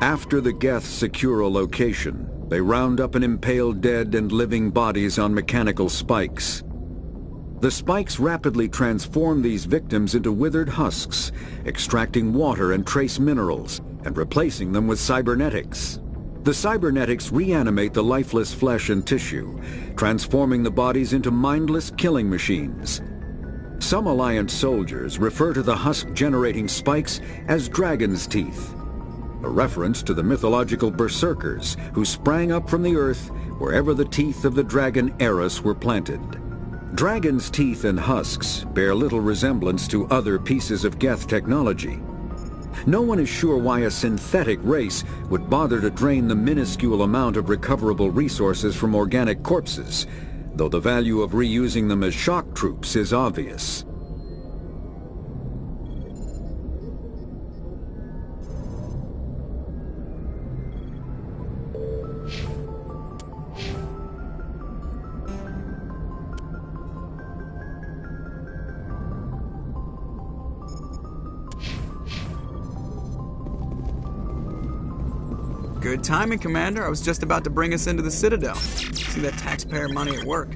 After the Geth secure a location, they round up and impale dead and living bodies on mechanical spikes. The spikes rapidly transform these victims into withered husks, extracting water and trace minerals, and replacing them with cybernetics. The cybernetics reanimate the lifeless flesh and tissue, transforming the bodies into mindless killing machines. Some Alliance soldiers refer to the husk-generating spikes as dragon's teeth, a reference to the mythological berserkers who sprang up from the earth wherever the teeth of the dragon Eris were planted. Dragon's teeth and husks bear little resemblance to other pieces of Geth technology. No one is sure why a synthetic race would bother to drain the minuscule amount of recoverable resources from organic corpses, though the value of reusing them as shock troops is obvious. Good timing, Commander. I was just about to bring us into the Citadel. See that taxpayer money at work.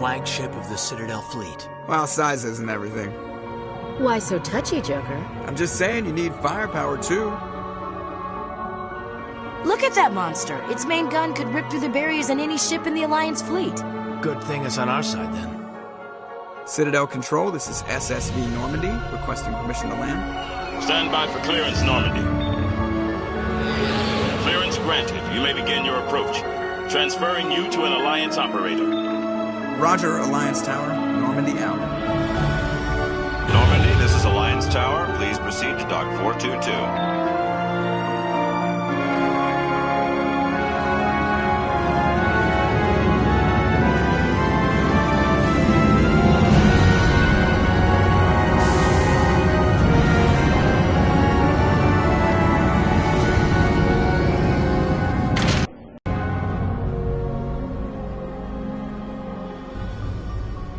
Flagship of the Citadel fleet. Well, size isn't everything. Why so touchy, Joker? I'm just saying you need firepower, too. Look at that monster! Its main gun could rip through the barriers in any ship in the Alliance fleet. Good thing it's on our side, then. Citadel Control, this is SSV Normandy, requesting permission to land. Stand by for clearance, Normandy. Clearance granted. You may begin your approach. Transferring you to an Alliance operator. Roger, Alliance Tower. Normandy out. Normandy, this is Alliance Tower. Please proceed to Dock 422.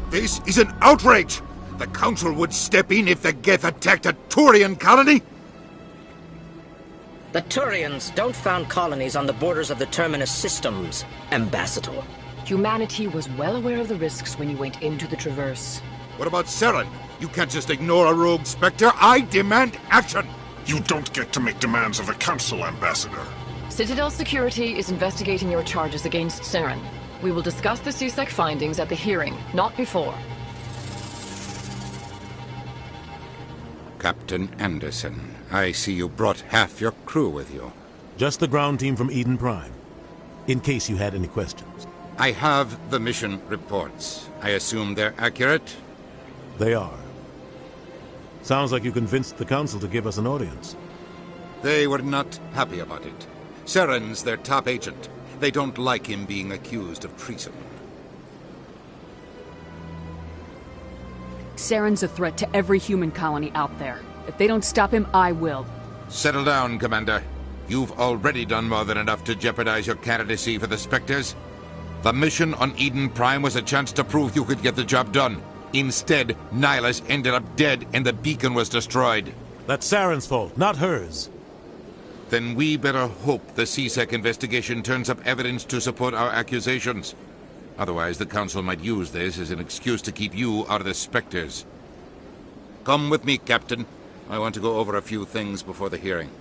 This is an outrage! The Council would step in if the Geth attacked a Turian colony! The Turians don't found colonies on the borders of the Terminus systems, Ambassador. Humanity was well aware of the risks when you went into the Traverse. What about Saren? You can't just ignore a rogue Spectre. I demand action! You don't get to make demands of the Council, Ambassador. Citadel Security is investigating your charges against Saren. We will discuss the CSEC findings at the hearing, not before. Captain Anderson, I see you brought half your crew with you. Just the ground team from Eden Prime, in case you had any questions. I have the mission reports. I assume they're accurate? They are. Sounds like you convinced the Council to give us an audience. They were not happy about it. Saren's their top agent. They don't like him being accused of treason. Saren's a threat to every human colony out there. If they don't stop him, I will. Settle down, Commander. You've already done more than enough to jeopardize your candidacy for the Spectres. The mission on Eden Prime was a chance to prove you could get the job done. Instead, Nihilus ended up dead and the beacon was destroyed. That's Saren's fault, not hers. Then we better hope the CSEC investigation turns up evidence to support our accusations. Otherwise, the Council might use this as an excuse to keep you out of the Spectres. Come with me, Captain. I want to go over a few things before the hearing.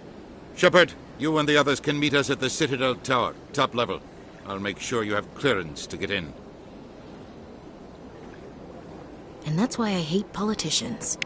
Shepard, you and the others can meet us at the Citadel Tower, top level. I'll make sure you have clearance to get in. And that's why I hate politicians.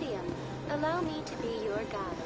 museum. Allow me to be your guide.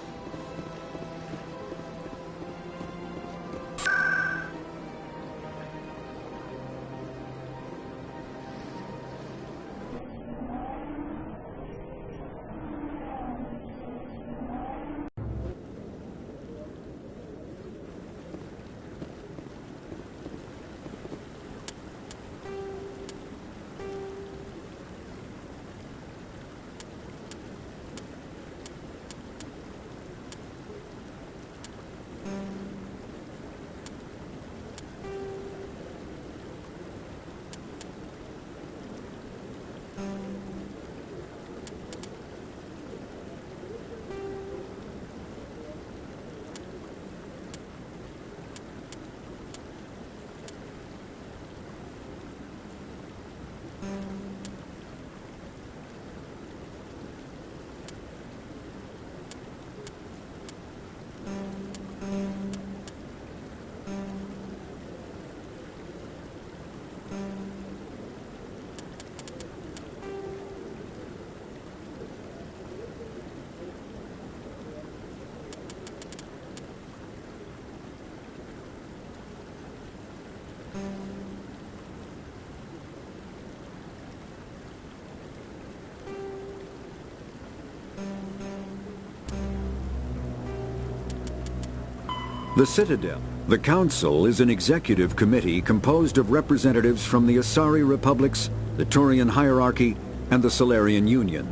The Citadel. The Council is an executive committee composed of representatives from the Asari Republics, the Turian hierarchy, and the Solarian Union.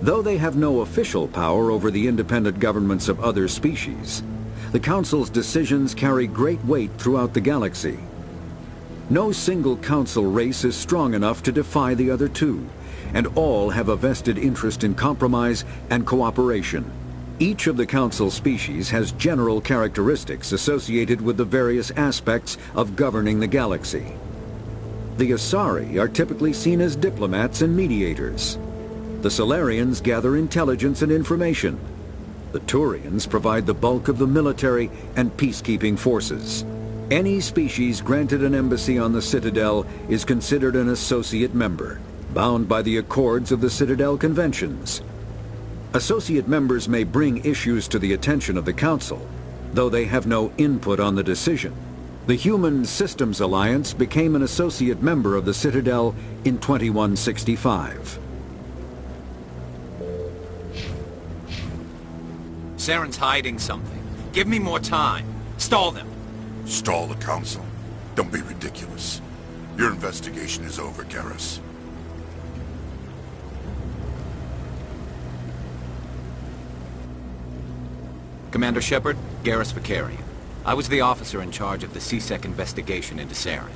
Though they have no official power over the independent governments of other species, the Council's decisions carry great weight throughout the galaxy. No single Council race is strong enough to defy the other two, and all have a vested interest in compromise and cooperation. Each of the Council species has general characteristics associated with the various aspects of governing the galaxy. The Asari are typically seen as diplomats and mediators. The Solarians gather intelligence and information. The Turians provide the bulk of the military and peacekeeping forces. Any species granted an embassy on the Citadel is considered an associate member, bound by the accords of the Citadel Conventions. Associate members may bring issues to the attention of the Council, though they have no input on the decision. The Human Systems Alliance became an associate member of the Citadel in 2165. Saren's hiding something. Give me more time. Stall them. Stall the Council? Don't be ridiculous. Your investigation is over, Garrus. Commander Shepard, Garrus Vicarian. I was the officer in charge of the CSEC investigation into Saren.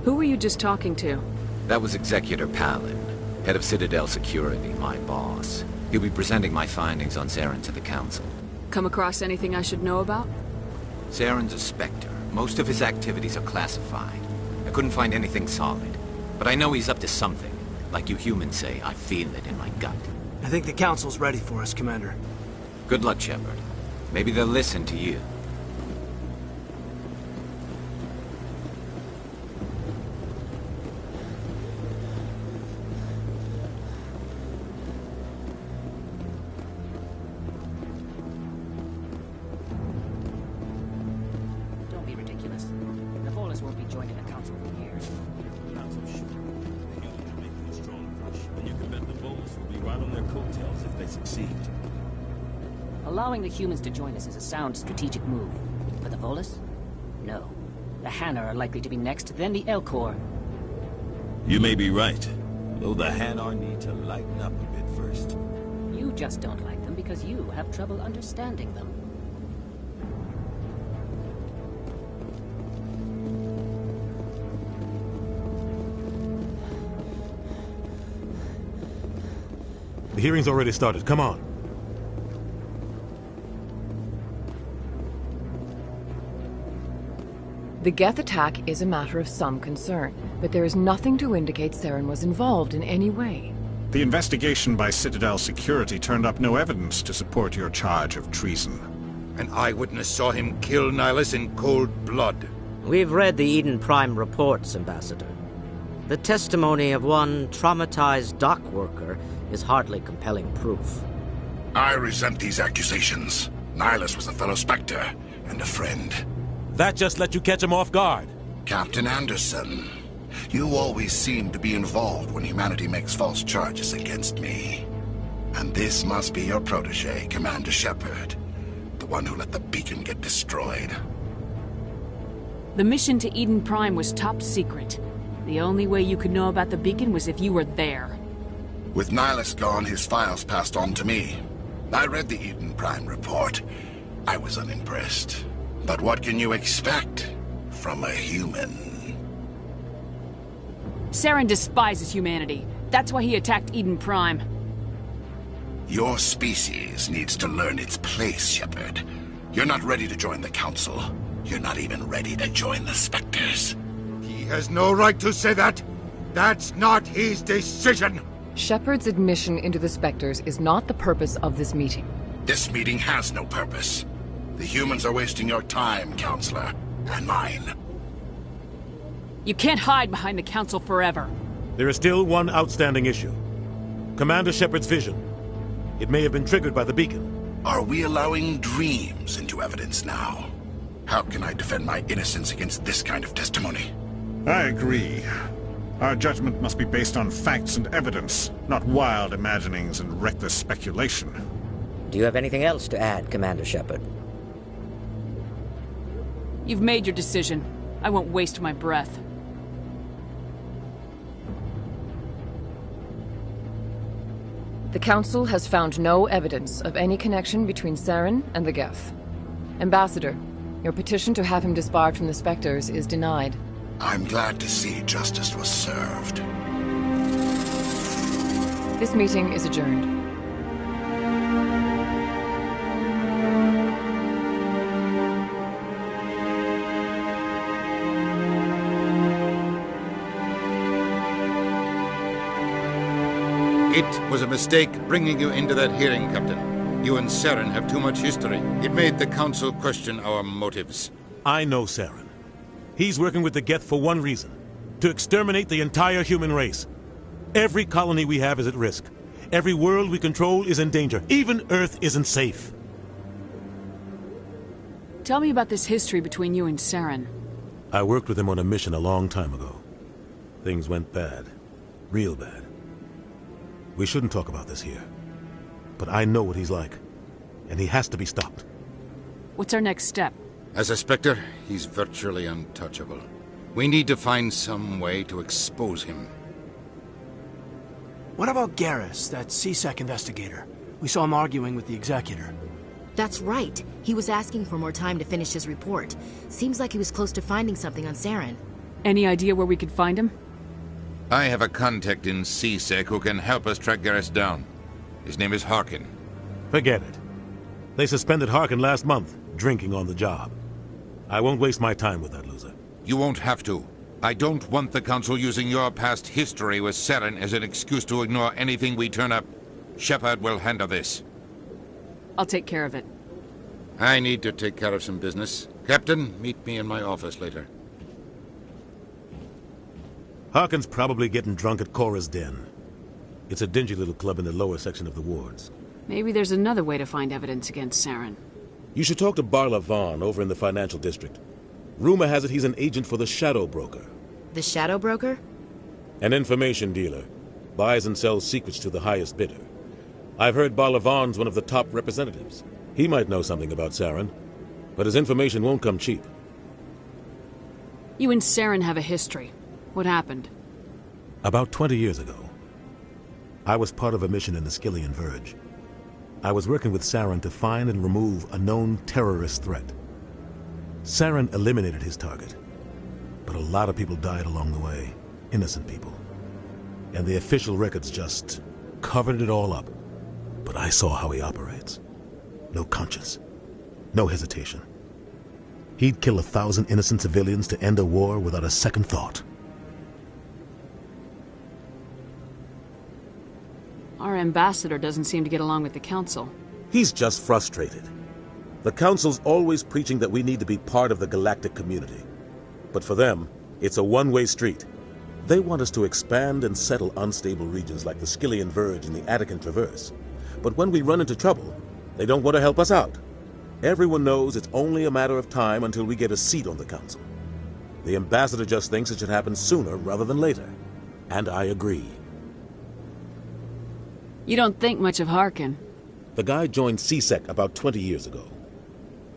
Who were you just talking to? That was Executor Palin, head of Citadel Security, my boss. He'll be presenting my findings on Saren to the Council. Come across anything I should know about? Saren's a Spectre. Most of his activities are classified. I couldn't find anything solid. But I know he's up to something. Like you humans say, I feel it in my gut. I think the Council's ready for us, Commander. Good luck, Shepard. Maybe they'll listen to you. Don't be ridiculous. The Volus won't be joining the Council from here. Not so sure. The humans are making a strong push, and you can bet the Volus will be right on their coattails if they succeed. Allowing the humans to join us is a sound strategic move. But the Volus? No. The Hanar are likely to be next, then the Elcor. You may be right, though the Hanar need to lighten up a bit first. You just don't like them because you have trouble understanding them. The hearing's already started. Come on. The Geth attack is a matter of some concern, but there is nothing to indicate Saren was involved in any way. The investigation by Citadel Security turned up no evidence to support your charge of treason. An eyewitness saw him kill Nihilus in cold blood. We've read the Eden Prime reports, Ambassador. The testimony of one traumatized dock worker is hardly compelling proof. I resent these accusations. Nihilus was a fellow Spectre and a friend. That just let you catch him off guard. Captain Anderson, you always seem to be involved when humanity makes false charges against me. And this must be your protege, Commander Shepard. The one who let the beacon get destroyed. The mission to Eden Prime was top secret. The only way you could know about the beacon was if you were there. With Nihilus gone, his files passed on to me. I read the Eden Prime report. I was unimpressed. But what can you expect from a human? Saren despises humanity. That's why he attacked Eden Prime. Your species needs to learn its place, Shepard. You're not ready to join the Council. You're not even ready to join the Spectres. He has no right to say that. That's not his decision. Shepard's admission into the Spectres is not the purpose of this meeting. This meeting has no purpose. The humans are wasting your time, Counselor, and mine. You can't hide behind the Council forever. There is still one outstanding issue. Commander Shepard's vision. It may have been triggered by the beacon. Are we allowing dreams into evidence now? How can I defend my innocence against this kind of testimony? I agree. Our judgment must be based on facts and evidence, not wild imaginings and reckless speculation. Do you have anything else to add, Commander Shepard? You've made your decision. I won't waste my breath. The Council has found no evidence of any connection between Saren and the Geth. Ambassador, your petition to have him disbarred from the Spectres is denied. I'm glad to see justice was served. This meeting is adjourned. It was a mistake bringing you into that hearing, Captain. You and Saren have too much history. It made the Council question our motives. I know Saren. He's working with the Geth for one reason. To exterminate the entire human race. Every colony we have is at risk. Every world we control is in danger. Even Earth isn't safe. Tell me about this history between you and Saren. I worked with him on a mission a long time ago. Things went bad. Real bad. We shouldn't talk about this here. But I know what he's like. And he has to be stopped. What's our next step? As a Spectre, he's virtually untouchable. We need to find some way to expose him. What about Garrus, that CSEC investigator? We saw him arguing with the Executor. That's right. He was asking for more time to finish his report. Seems like he was close to finding something on Saren. Any idea where we could find him? I have a contact in CSEC who can help us track Garrus down. His name is Harkin. Forget it. They suspended Harkin last month, drinking on the job. I won't waste my time with that loser. You won't have to. I don't want the Council using your past history with Saren as an excuse to ignore anything we turn up. Shepard will handle this. I'll take care of it. I need to take care of some business. Captain, meet me in my office later. Harkin's probably getting drunk at Cora's Den. It's a dingy little club in the lower section of the wards. Maybe there's another way to find evidence against Saren. You should talk to Barla Vaughn over in the financial district. Rumor has it he's an agent for the Shadow Broker. The Shadow Broker? An information dealer. Buys and sells secrets to the highest bidder. I've heard Barla Vaughn's one of the top representatives. He might know something about Saren, but his information won't come cheap. You and Saren have a history. What happened? About 20 years ago, I was part of a mission in the Skillian Verge. I was working with Saren to find and remove a known terrorist threat. Saren eliminated his target, but a lot of people died along the way, innocent people. And the official records just covered it all up. But I saw how he operates. No conscience, no hesitation. He'd kill 1,000 innocent civilians to end a war without a second thought. Our ambassador doesn't seem to get along with the Council. He's just frustrated. The Council's always preaching that we need to be part of the galactic community. But for them, it's a one-way street. They want us to expand and settle unstable regions like the Skillian Verge and the Attican Traverse. But when we run into trouble, they don't want to help us out. Everyone knows it's only a matter of time until we get a seat on the council. The ambassador just thinks it should happen sooner rather than later. And I agree. You don't think much of Harkin. The guy joined CSEC about 20 years ago.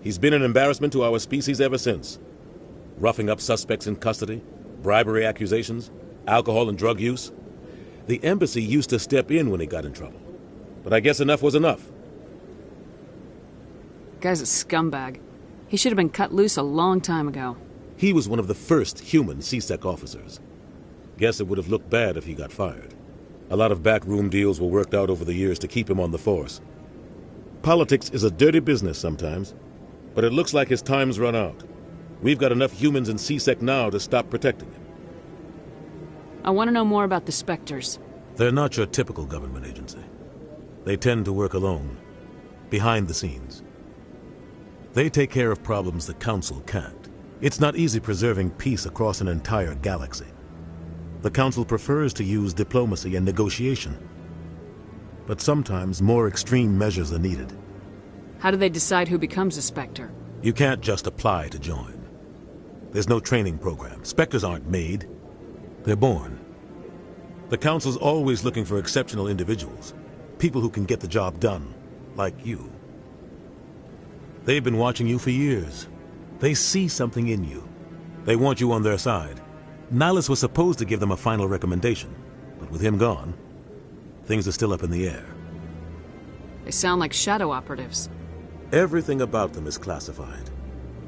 He's been an embarrassment to our species ever since. Roughing up suspects in custody, bribery accusations, alcohol and drug use. The embassy used to step in when he got in trouble. But I guess enough was enough. Guy's a scumbag. He should have been cut loose a long time ago. He was one of the first human CSEC officers. Guess it would have looked bad if he got fired. A lot of backroom deals were worked out over the years to keep him on the force. Politics is a dirty business sometimes, but it looks like his time's run out. We've got enough humans in CSEC now to stop protecting him. I want to know more about the Spectres. They're not your typical government agency. They tend to work alone, behind the scenes. They take care of problems the Council can't. It's not easy preserving peace across an entire galaxy. The Council prefers to use diplomacy and negotiation. But sometimes more extreme measures are needed. How do they decide who becomes a Spectre? You can't just apply to join. There's no training program. Spectres aren't made. They're born. The Council's always looking for exceptional individuals. People who can get the job done, like you. They've been watching you for years. They see something in you. They want you on their side. Nihilus was supposed to give them a final recommendation, but with him gone, things are still up in the air. They sound like shadow operatives. Everything about them is classified.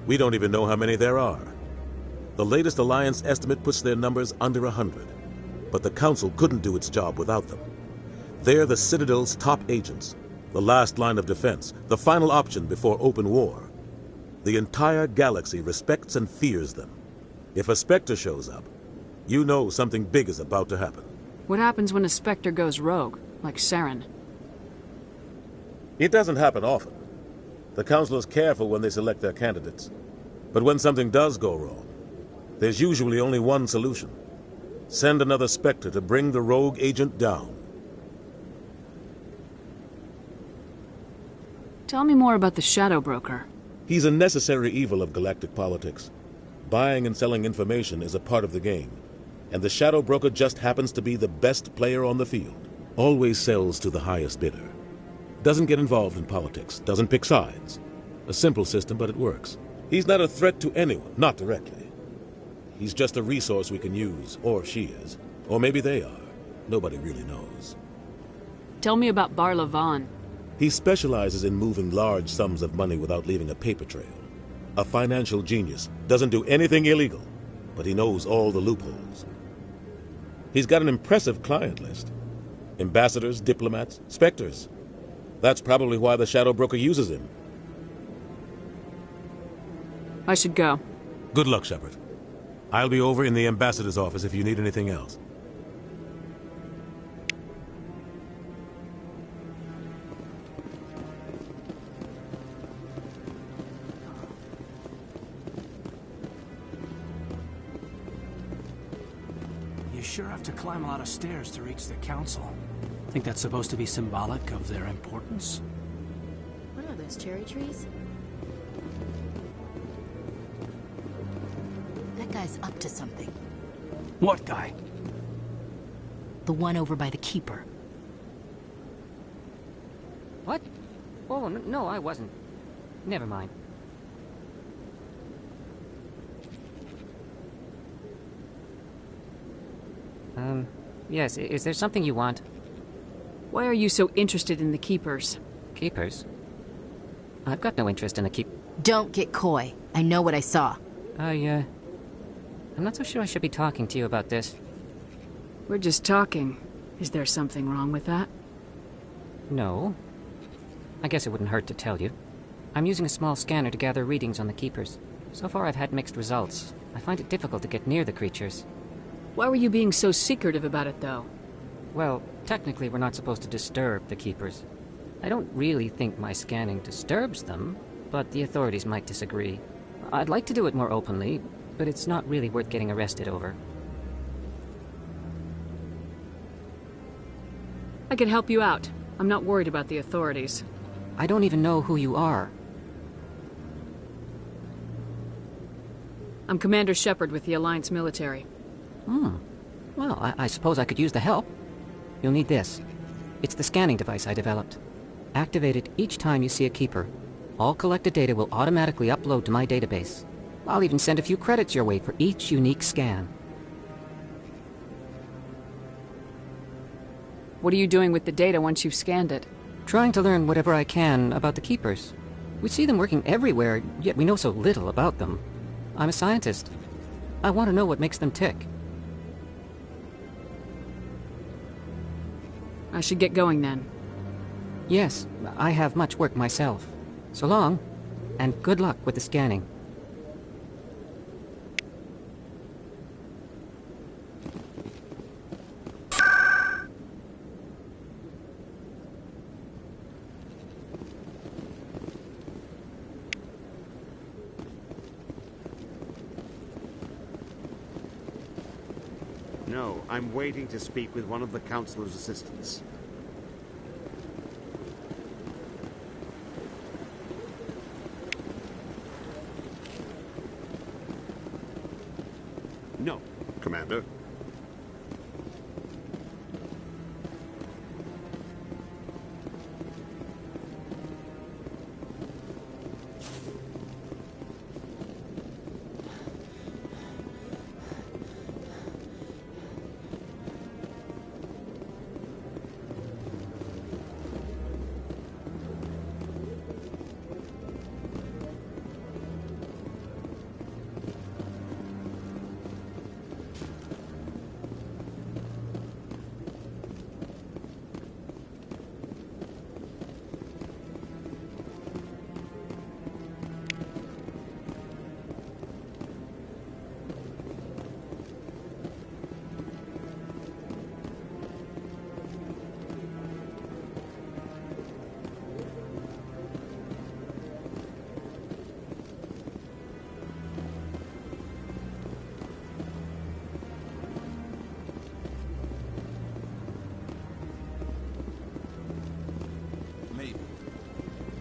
We don't even know how many there are. The latest Alliance estimate puts their numbers under 100, but the Council couldn't do its job without them. They're the Citadel's top agents, the last line of defense, the final option before open war. The entire galaxy respects and fears them. If a Spectre shows up, you know something big is about to happen. What happens when a Spectre goes rogue, like Saren? It doesn't happen often. The Council is careful when they select their candidates. But when something does go wrong, there's usually only one solution. Send another Spectre to bring the rogue agent down. Tell me more about the Shadow Broker. He's a necessary evil of galactic politics. Buying and selling information is a part of the game. And the Shadow Broker just happens to be the best player on the field. Always sells to the highest bidder. Doesn't get involved in politics, doesn't pick sides. A simple system, but it works. He's not a threat to anyone, not directly. He's just a resource we can use, or she is. Or maybe they are. Nobody really knows. Tell me about Barla Vaughn. He specializes in moving large sums of money without leaving a paper trail. A financial genius, doesn't do anything illegal, but he knows all the loopholes. He's got an impressive client list. Ambassadors, diplomats, Spectres. That's probably why the Shadow Broker uses him. I should go. Good luck, Shepard. I'll be over in the ambassador's office if you need anything else. You sure have to climb a lot of stairs to reach the Council. Think that's supposed to be symbolic of their importance? What are those, cherry trees? That guy's up to something. What guy? The one over by the Keeper. What? Oh, no, I wasn't. Never mind. Yes, is there something you want? Why are you so interested in the Keepers? Keepers? I've got no interest in the Don't get coy. I know what I saw. I'm not so sure I should be talking to you about this. We're just talking. Is there something wrong with that? No. I guess it wouldn't hurt to tell you. I'm using a small scanner to gather readings on the Keepers. So far I've had mixed results. I find it difficult to get near the creatures. Why were you being so secretive about it, though? Well, technically we're not supposed to disturb the Keepers. I don't really think my scanning disturbs them, but the authorities might disagree. I'd like to do it more openly, but it's not really worth getting arrested over. I can help you out. I'm not worried about the authorities. I don't even know who you are. I'm Commander Shepard with the Alliance military. Well, I suppose I could use the help. You'll need this. It's the scanning device I developed. Activate it each time you see a Keeper. All collected data will automatically upload to my database. I'll even send a few credits your way for each unique scan. What are you doing with the data once you've scanned it? Trying to learn whatever I can about the Keepers. We see them working everywhere, yet we know so little about them. I'm a scientist. I want to know what makes them tick. I should get going then. Yes, I have much work myself. So long, and good luck with the scanning. No, I'm waiting to speak with one of the Councilor's assistants. No, Commander.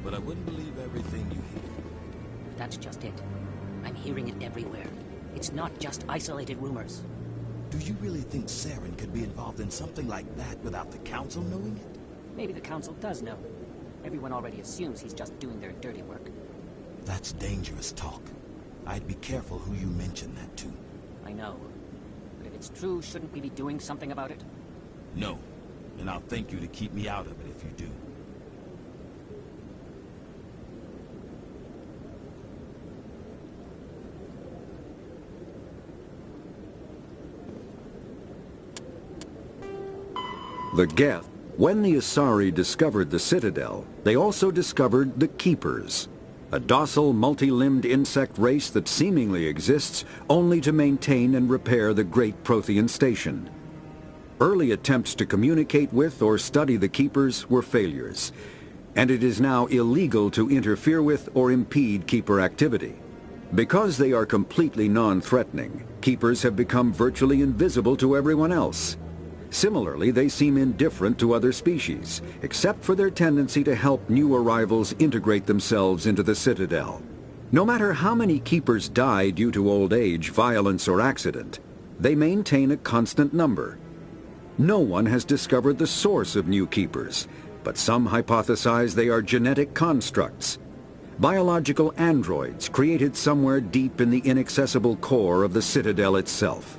But I wouldn't believe everything you hear. That's just it. I'm hearing it everywhere. It's not just isolated rumors. Do you really think Saren could be involved in something like that without the Council knowing it? Maybe the Council does know. Everyone already assumes he's just doing their dirty work. That's dangerous talk. I'd be careful who you mention that to. I know. But if it's true, shouldn't we be doing something about it? No. And I'll thank you to keep me out of it if you do. The Geth. When the Asari discovered the Citadel, they also discovered the Keepers, a docile, multi-limbed insect race that seemingly exists only to maintain and repair the Great Prothean Station. Early attempts to communicate with or study the Keepers were failures, and it is now illegal to interfere with or impede Keeper activity. Because they are completely non-threatening, Keepers have become virtually invisible to everyone else. Similarly, they seem indifferent to other species, except for their tendency to help new arrivals integrate themselves into the Citadel. No matter how many Keepers die due to old age, violence, or accident, they maintain a constant number. No one has discovered the source of new Keepers, but some hypothesize they are genetic constructs, biological androids created somewhere deep in the inaccessible core of the Citadel itself.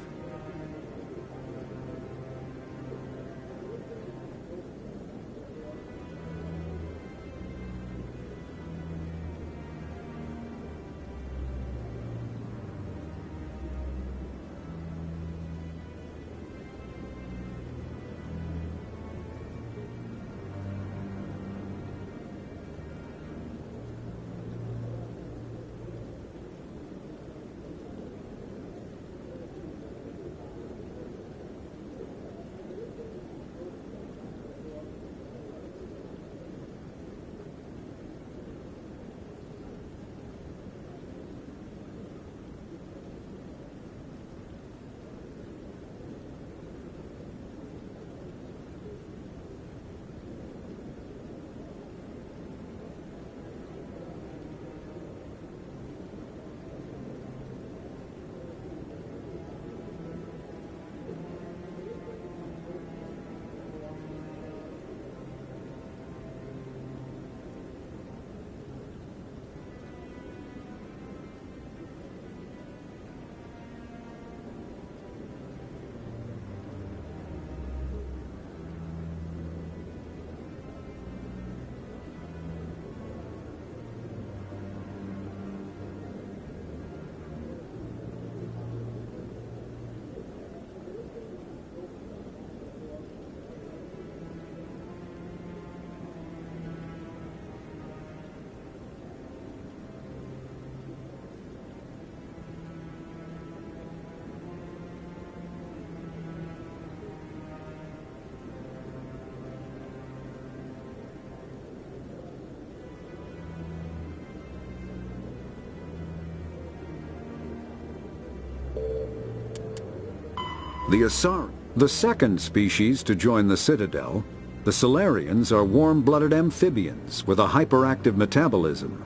The Asari, the second species to join the Citadel, the Salarians are warm-blooded amphibians with a hyperactive metabolism.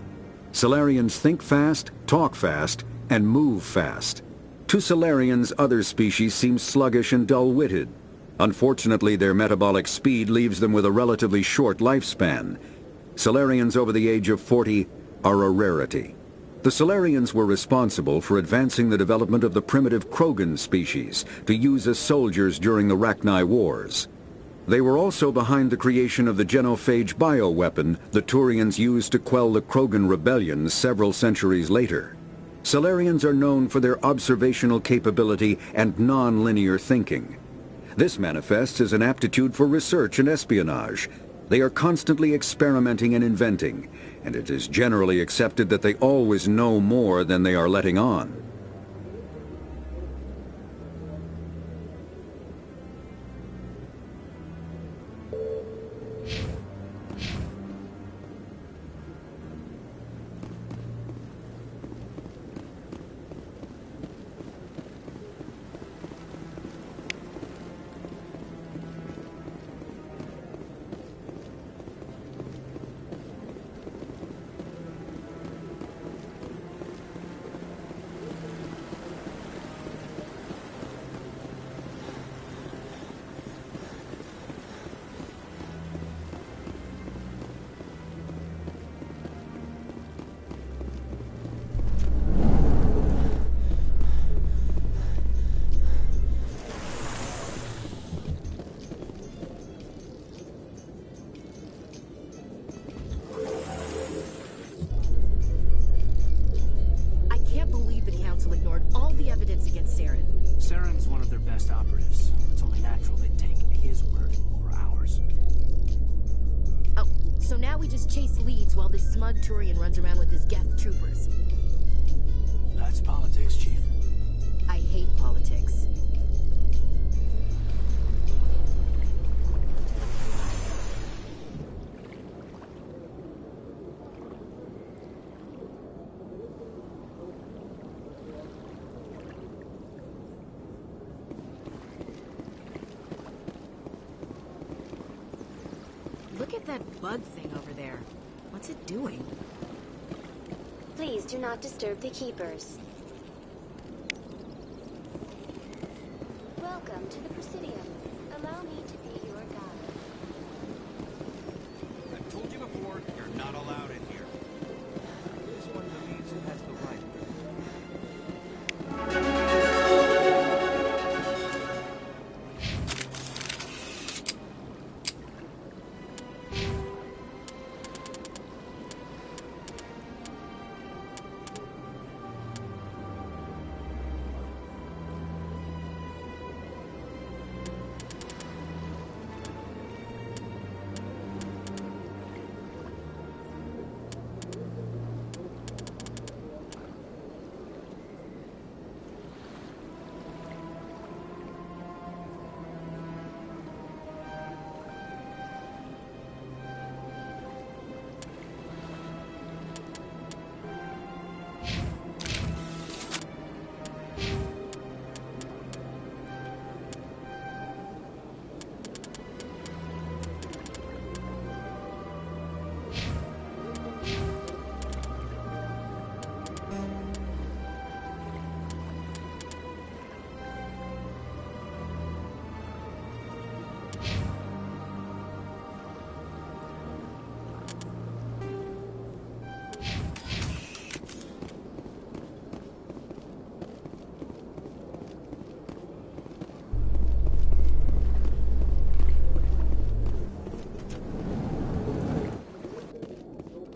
Salarians think fast, talk fast, and move fast. To Salarians, other species seem sluggish and dull-witted. Unfortunately, their metabolic speed leaves them with a relatively short lifespan. Salarians over the age of 40 are a rarity. The Salarians were responsible for advancing the development of the primitive Krogan species to use as soldiers during the Rachni Wars. They were also behind the creation of the genophage bioweapon the Turians used to quell the Krogan rebellions several centuries later. Salarians are known for their observational capability and non-linear thinking. This manifests as an aptitude for research and espionage. They are constantly experimenting and inventing, and it is generally accepted that they always know more than they are letting on. Saren's one of their best operatives. It's only natural they'd take his word over ours. Oh, so now we just chase leads while this smug Turian runs around with his Geth troopers. That's politics, Chief. I hate politics. Look at that bug thing over there. What's it doing? Please do not disturb the keepers. Welcome to the Presidium. Allow me to be your guide. I've told you before, you're not allowed in here. This one believes it has the right.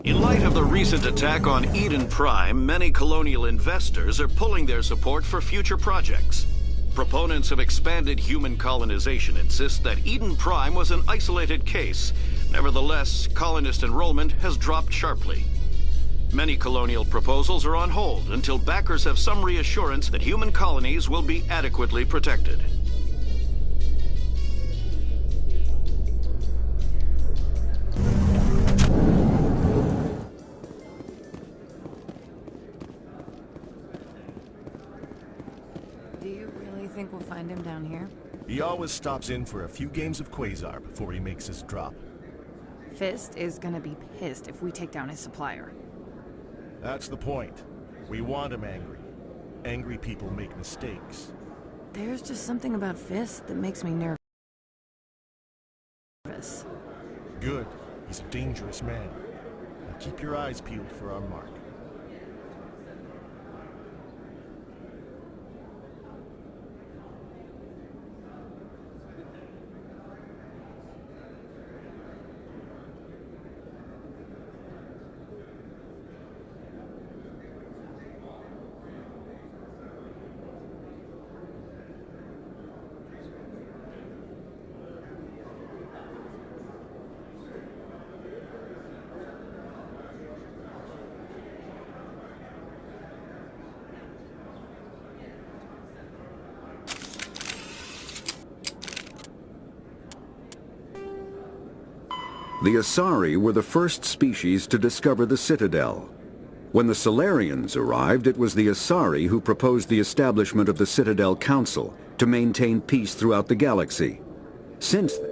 In light of the recent attack on Eden Prime, many colonial investors are pulling their support for future projects. Proponents of expanded human colonization insist that Eden Prime was an isolated case. Nevertheless, colonist enrollment has dropped sharply. Many colonial proposals are on hold until backers have some reassurance that human colonies will be adequately protected. find him down here? He always stops in for a few games of Quasar before he makes his drop. Fist is gonna be pissed if we take down his supplier. That's the point. We want him angry. Angry people make mistakes. There's just something about Fist that makes me nervous. Good. He's a dangerous man. Now keep your eyes peeled for our mark. The Asari were the first species to discover the Citadel. When the Solarians arrived, it was the Asari who proposed the establishment of the Citadel Council to maintain peace throughout the galaxy. Since then,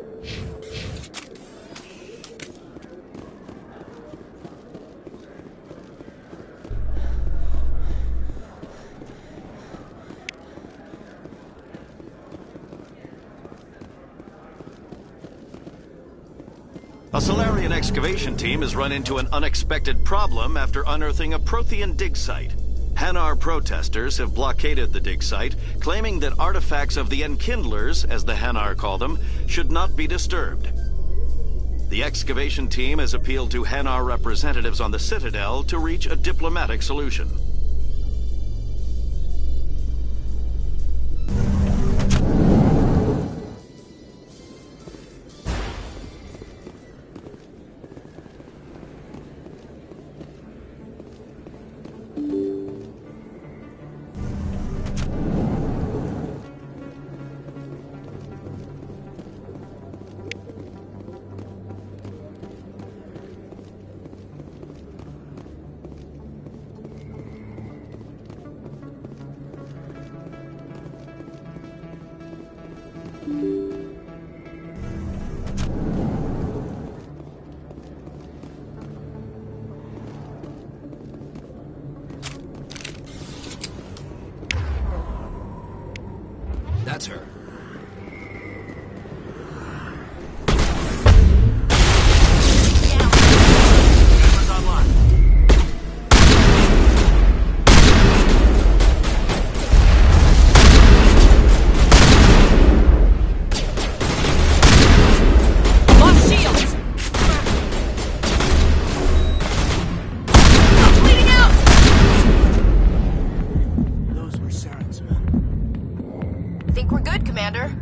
A Solarian excavation team has run into an unexpected problem after unearthing a Prothean dig site. Hanar protesters have blockaded the dig site, claiming that artifacts of the Enkindlers, as the Hanar call them, should not be disturbed. The excavation team has appealed to Hanar representatives on the Citadel to reach a diplomatic solution. That's her. Cameras online. Lost shields! I'm bleeding out! Those were Saren's men. Think we're good, Commander.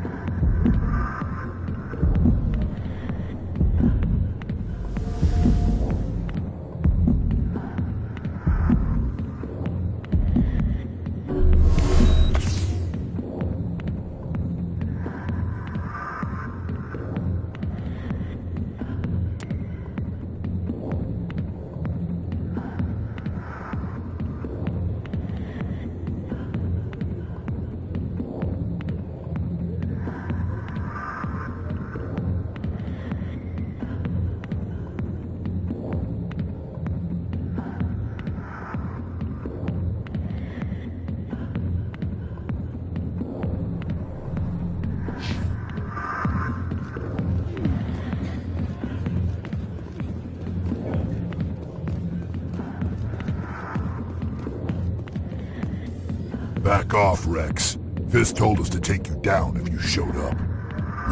Back off, Rex. Fist told us to take you down if you showed up.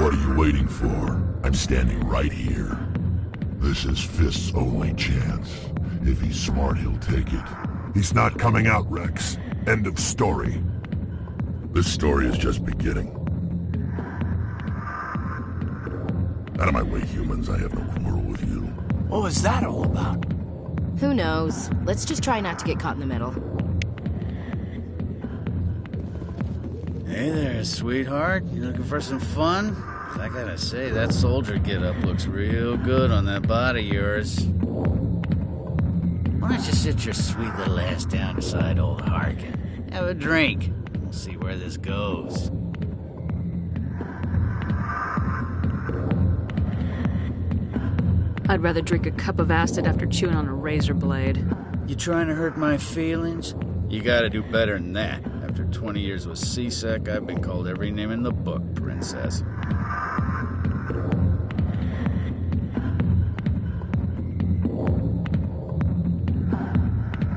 What are you waiting for? I'm standing right here. This is Fist's only chance. If he's smart, he'll take it. He's not coming out, Rex. End of story. This story is just beginning. Out of my way, humans. I have no quarrel with you. What was that all about? Who knows? Let's just try not to get caught in the middle. Hey there, sweetheart. You looking for some fun? I gotta say, that soldier getup looks real good on that body of yours. Why don't you sit your sweet little ass down beside old Harkin? Have a drink. We'll see where this goes. I'd rather drink a cup of acid after chewing on a razor blade. You trying to hurt my feelings? You gotta do better than that. After 20 years with C-Sec, I've been called every name in the book, Princess.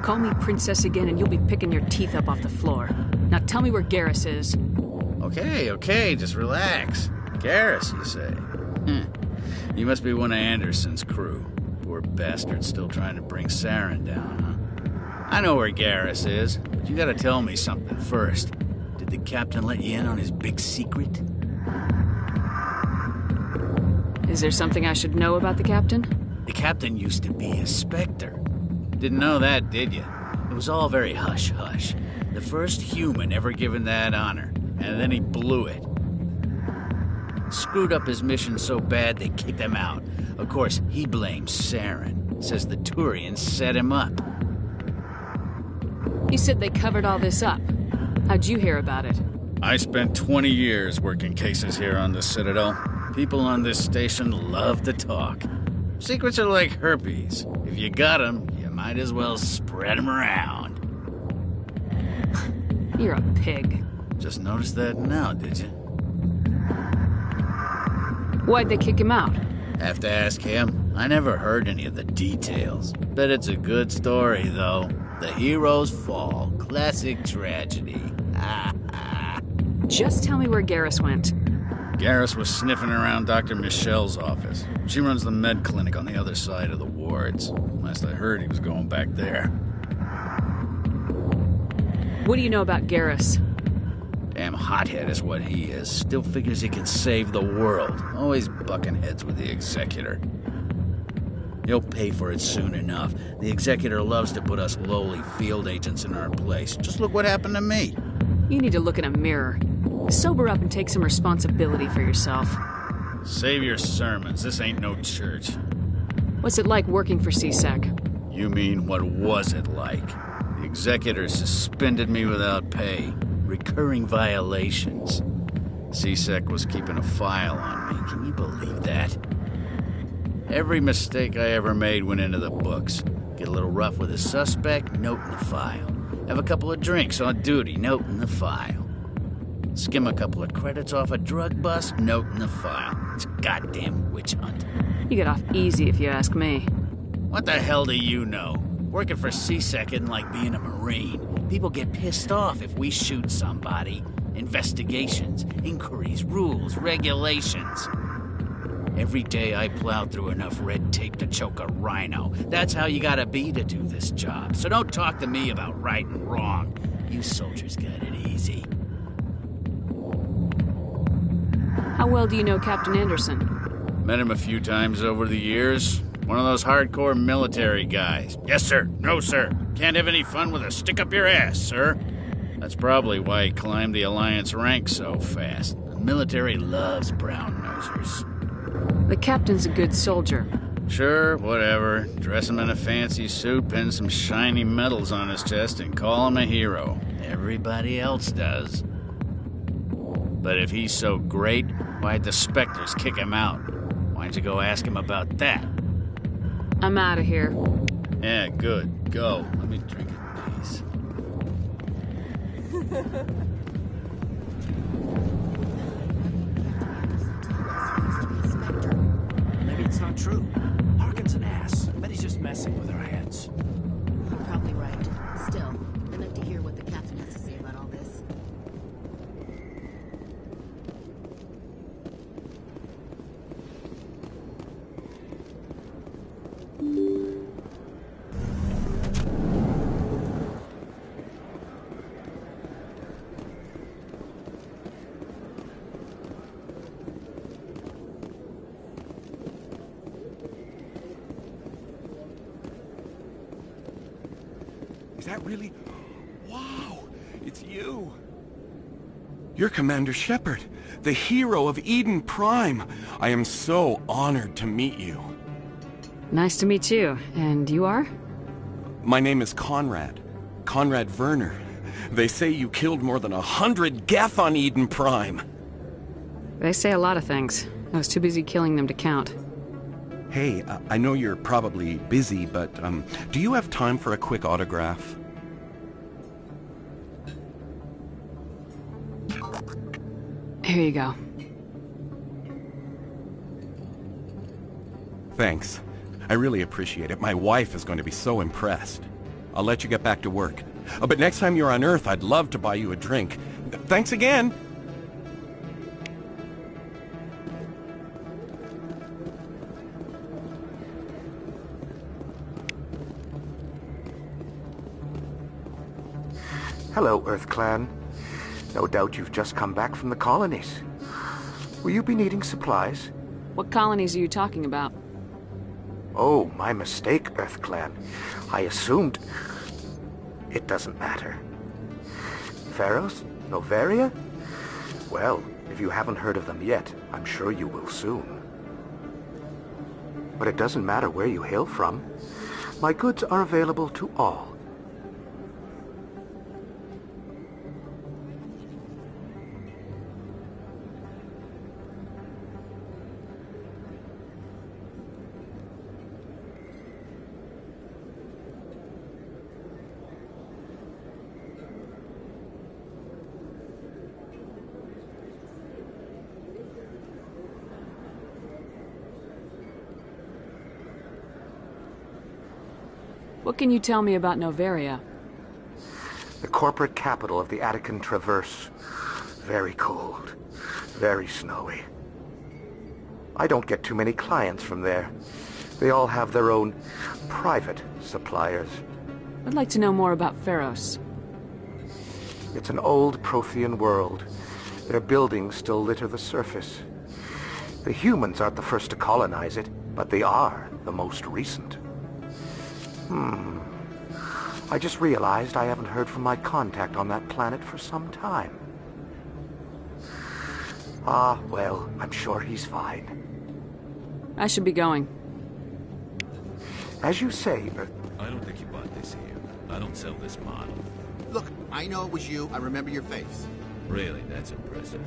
Call me Princess again and you'll be picking your teeth up off the floor. Now tell me where Garrus is. Okay, just relax. Garrus, you say? You must be one of Anderson's crew. Poor bastard still trying to bring Saren down, huh? I know where Garrus is, but you gotta tell me something first. Did the captain let you in on his big secret? Is there something I should know about the captain? The captain used to be a Spectre. Didn't know that, did you? It was all very hush-hush. The first human ever given that honor, and then he blew it. Screwed up his mission so bad they kicked him out. Of course, he blames Saren. Says the Turians set him up. You said they covered all this up. How'd you hear about it? I spent 20 years working cases here on the Citadel. People on this station love to talk. Secrets are like herpes. If you got them, you might as well spread them around. You're a pig. Just noticed that now, did you? Why'd they kick him out? Have to ask him. I never heard any of the details. Bet it's a good story, though. The heroes fall. Classic tragedy. Just tell me where Garrus went. Garrus was sniffing around Dr. Michelle's office. She runs the med clinic on the other side of the wards. Last I heard, he was going back there. What do you know about Garrus? Damn hothead is what he is. Still figures he can save the world. Always bucking heads with the Executor. He'll pay for it soon enough. The Executor loves to put us lowly field agents in our place. Just look what happened to me. You need to look in a mirror. Sober up and take some responsibility for yourself. Save your sermons. This ain't no church. What's it like working for C-Sec? You mean, what was it like? The Executor suspended me without pay. Recurring violations. C-Sec was keeping a file on me. Can you believe that? Every mistake I ever made went into the books. Get a little rough with a suspect, note in the file. Have a couple of drinks on duty, note in the file. Skim a couple of credits off a drug bust, note in the file. It's a goddamn witch hunt. You get off easy if you ask me. What the hell do you know? Working for C-Sec isn't like being a Marine. People get pissed off if we shoot somebody. Investigations, inquiries, rules, regulations. Every day I plow through enough red tape to choke a rhino. That's how you gotta be to do this job. So don't talk to me about right and wrong. You soldiers got it easy. How well do you know Captain Anderson? Met him a few times over the years. One of those hardcore military guys. Yes, sir. No, sir. Can't have any fun with a stick up your ass, sir. That's probably why he climbed the Alliance ranks so fast. The military loves brown-nosers. The captain's a good soldier. Sure, whatever. Dress him in a fancy suit, pin some shiny medals on his chest, and call him a hero. Everybody else does. But if he's so great, why'd the Spectres kick him out? Why'd you go ask him about that? I'm out of here. Yeah, good. Go. Let me drink in peace. Maybe it's not true. Harkin's an ass. Bet he's just messing with our heads. You're probably right. Still, I'd like to hear what the captain has to say about all this. Is that really? Wow, it's you. You're Commander Shepard, the hero of Eden Prime. I am so honored to meet you. Nice to meet you. And you are? My name is Conrad. Conrad Werner. They say you killed more than 100 Geth on Eden Prime. They say a lot of things. I was too busy killing them to count. Hey, I know you're probably busy, but do you have time for a quick autograph? Here you go. Thanks. I really appreciate it. My wife is going to be so impressed. I'll let you get back to work. But next time you're on Earth, I'd love to buy you a drink. Thanks again! Hello, Earth Clan. No doubt you've just come back from the colonies. Will you be needing supplies? What colonies are you talking about? Oh, my mistake, Earth Clan. I assumed... It doesn't matter. Pharos? Noveria? Well, if you haven't heard of them yet, I'm sure you will soon. But it doesn't matter where you hail from. My goods are available to all. What can you tell me about Noveria? The corporate capital of the Attican Traverse. Very cold. Very snowy. I don't get too many clients from there. They all have their own private suppliers. I'd like to know more about Pharos. It's an old Prothean world. Their buildings still litter the surface. The humans aren't the first to colonize it, but they are the most recent. I just realized I haven't heard from my contact on that planet for some time. Ah, well, I'm sure he's fine. I should be going. As you say, I don't think you bought this here. I don't sell this model. Look, I know it was you. I remember your face. Really, that's impressive.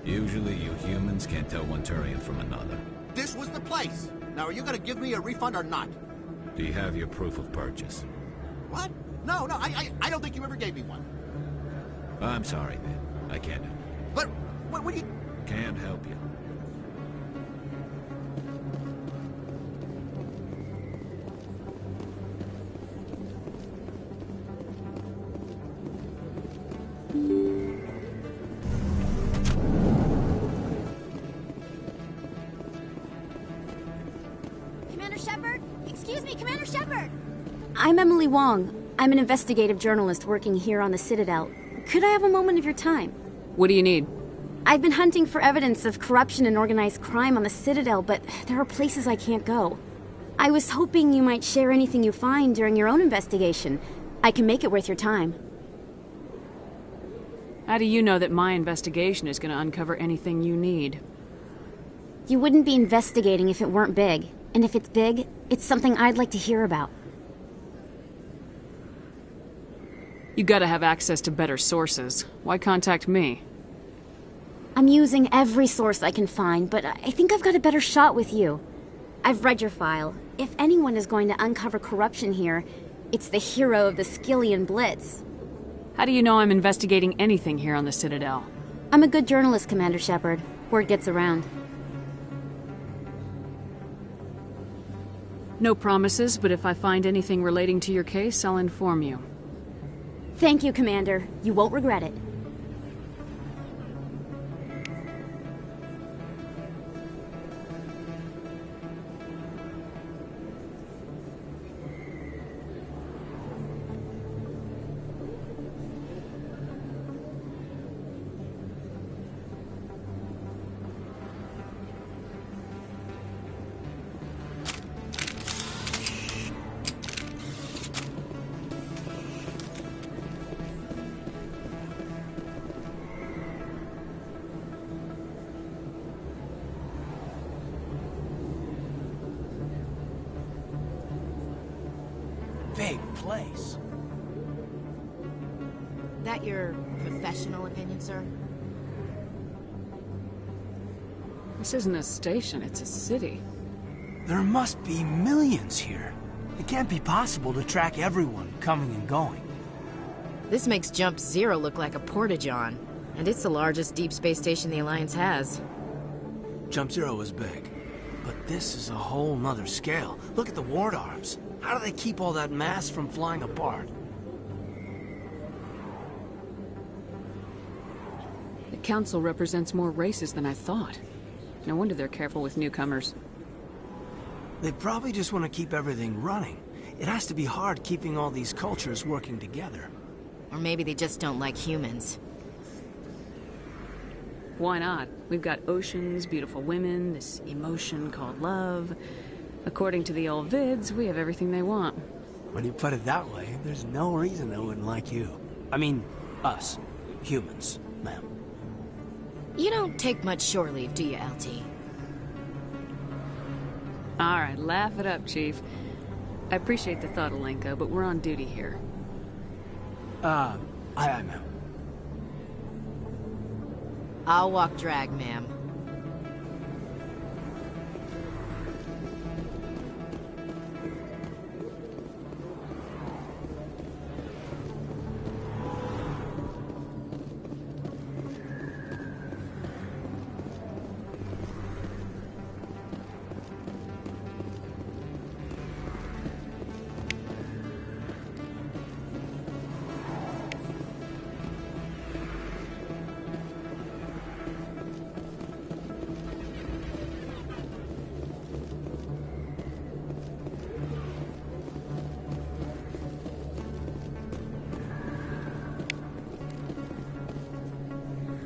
Usually you humans can't tell one Turian from another. This was the place. Now, are you gonna give me a refund or not? Do you have your proof of purchase? What? No, I don't think you ever gave me one. I'm sorry, man. I can't help you. But, what do you... Can't help you. Commander Shepard? Excuse me, Commander Shepard! I'm Emily Wong. I'm an investigative journalist working here on the Citadel. Could I have a moment of your time? What do you need? I've been hunting for evidence of corruption and organized crime on the Citadel, but there are places I can't go. I was hoping you might share anything you find during your own investigation. I can make it worth your time. How do you know that my investigation is going to uncover anything you need? You wouldn't be investigating if it weren't big. And if it's big, it's something I'd like to hear about. You gotta have access to better sources. Why contact me? I'm using every source I can find, but I think I've got a better shot with you. I've read your file. If anyone is going to uncover corruption here, it's the hero of the Skillian Blitz. How do you know I'm investigating anything here on the Citadel? I'm a good journalist, Commander Shepard. Word gets around. No promises, but if I find anything relating to your case, I'll inform you. Thank you, Commander. You won't regret it. Big place. That your professional opinion, sir? This isn't a station, it's a city. There must be millions here. It can't be possible to track everyone coming and going. This makes Jump Zero look like a porta-john, and it's the largest deep space station the Alliance has. Jump Zero is big, but this is a whole nother scale. Look at the ward arms. How do they keep all that mass from flying apart? The Council represents more races than I thought. No wonder they're careful with newcomers. They probably just want to keep everything running. It has to be hard keeping all these cultures working together. Or maybe they just don't like humans. Why not? We've got oceans, beautiful women, this emotion called love. According to the old vids, we have everything they want. When you put it that way, there's no reason they wouldn't like you. I mean, us. Humans, ma'am. You don't take much shore leave, do you, LT? Alright, laugh it up, Chief. I appreciate the thought, Alenko, but we're on duty here. Aye, ma'am. I'll walk drag, ma'am.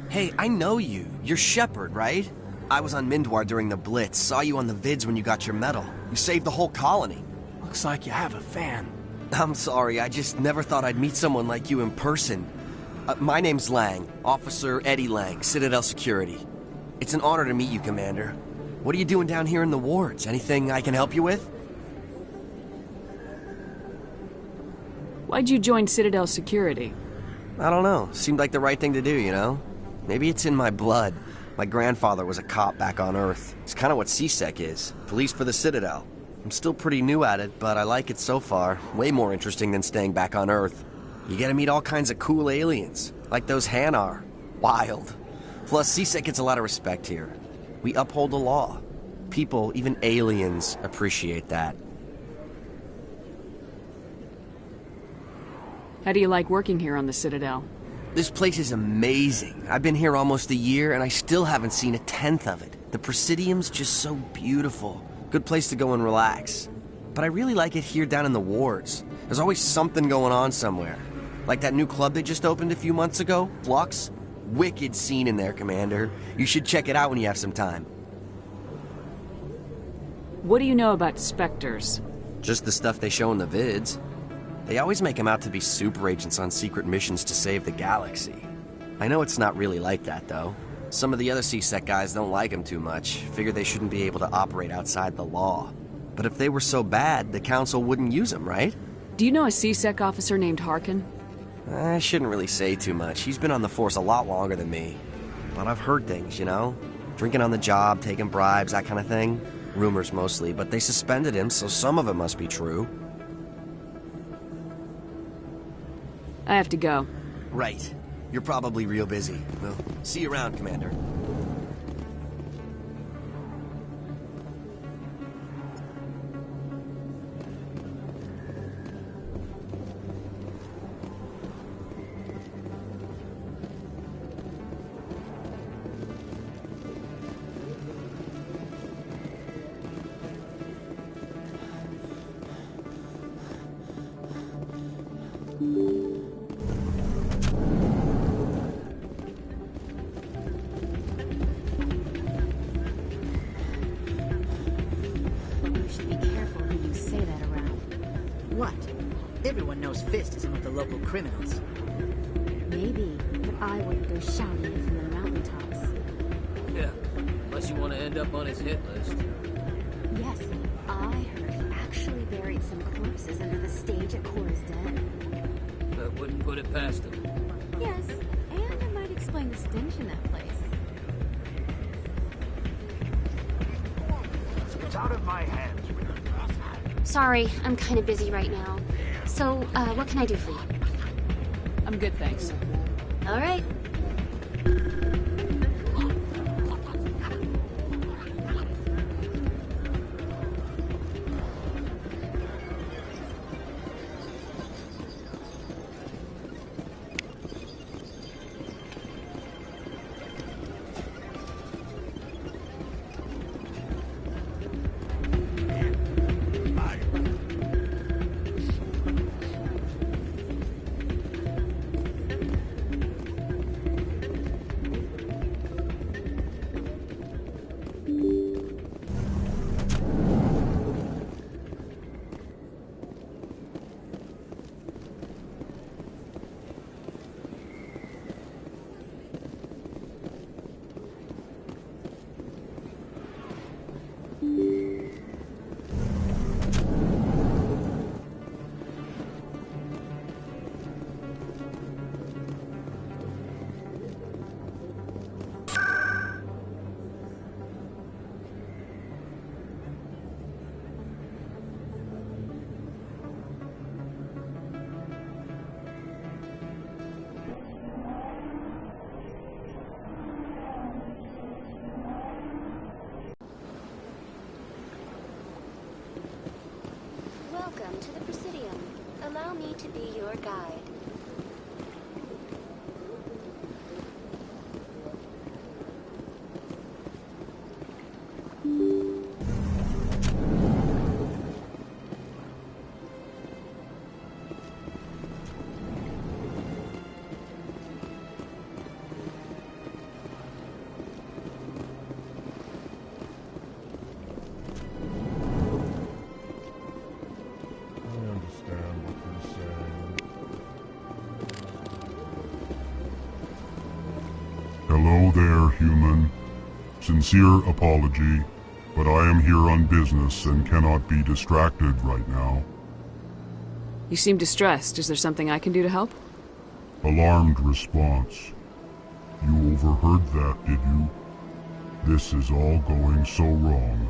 Hey, I know you. You're Shepard, right? I was on Mindwar during the Blitz. Saw you on the vids when you got your medal. You saved the whole colony. Looks like you have a fan. I'm sorry, I just never thought I'd meet someone like you in person. My name's Lang, Officer Eddie Lang, Citadel Security. It's an honor to meet you, Commander. What are you doing down here in the wards? Anything I can help you with? Why'd you join Citadel Security? I don't know. Seemed like the right thing to do, you know? Maybe it's in my blood. My grandfather was a cop back on Earth. It's kind of what CSEC is. Police for the Citadel. I'm still pretty new at it, but I like it so far. Way more interesting than staying back on Earth. You get to meet all kinds of cool aliens, like those Hanar. Wild. Plus, CSEC gets a lot of respect here. We uphold the law. People, even aliens, appreciate that. How do you like working here on the Citadel? This place is amazing. I've been here almost a year, and I still haven't seen a tenth of it. The Presidium's just so beautiful. Good place to go and relax. But I really like it here down in the wards. There's always something going on somewhere. Like that new club they just opened a few months ago, Flux. Wicked scene in there, Commander. You should check it out when you have some time. What do you know about Spectres? Just the stuff they show in the vids. They always make them out to be super agents on secret missions to save the galaxy. I know it's not really like that, though. Some of the other CSEC guys don't like them too much, figure they shouldn't be able to operate outside the law. But if they were so bad, the Council wouldn't use them, right? Do you know a CSEC officer named Harkin? I shouldn't really say too much. He's been on the force a lot longer than me. But I've heard things, you know? Drinking on the job, taking bribes, that kind of thing. Rumors mostly, but they suspended him, so some of it must be true. I have to go. Right. You're probably real busy. Well, see you around, Commander. Everyone knows Fist isn't with the local criminals. Maybe, but I wouldn't go shouting it from the mountaintops. Yeah, unless you want to end up on his hit list. Yes, I heard he actually buried some corpses under the stage at Cora's Den. That wouldn't put it past him. Yes, and it might explain the stench in that place. It's out of my hands. Sorry, I'm kind of busy right now. So, what can I do for you? I'm good, thanks. All right. Welcome to the Presidium. Allow me to be your guide. Hello there, human. Sincere apology, but I am here on business and cannot be distracted right now. You seem distressed. Is there something I can do to help? Alarmed response. You overheard that, did you? This is all going so wrong,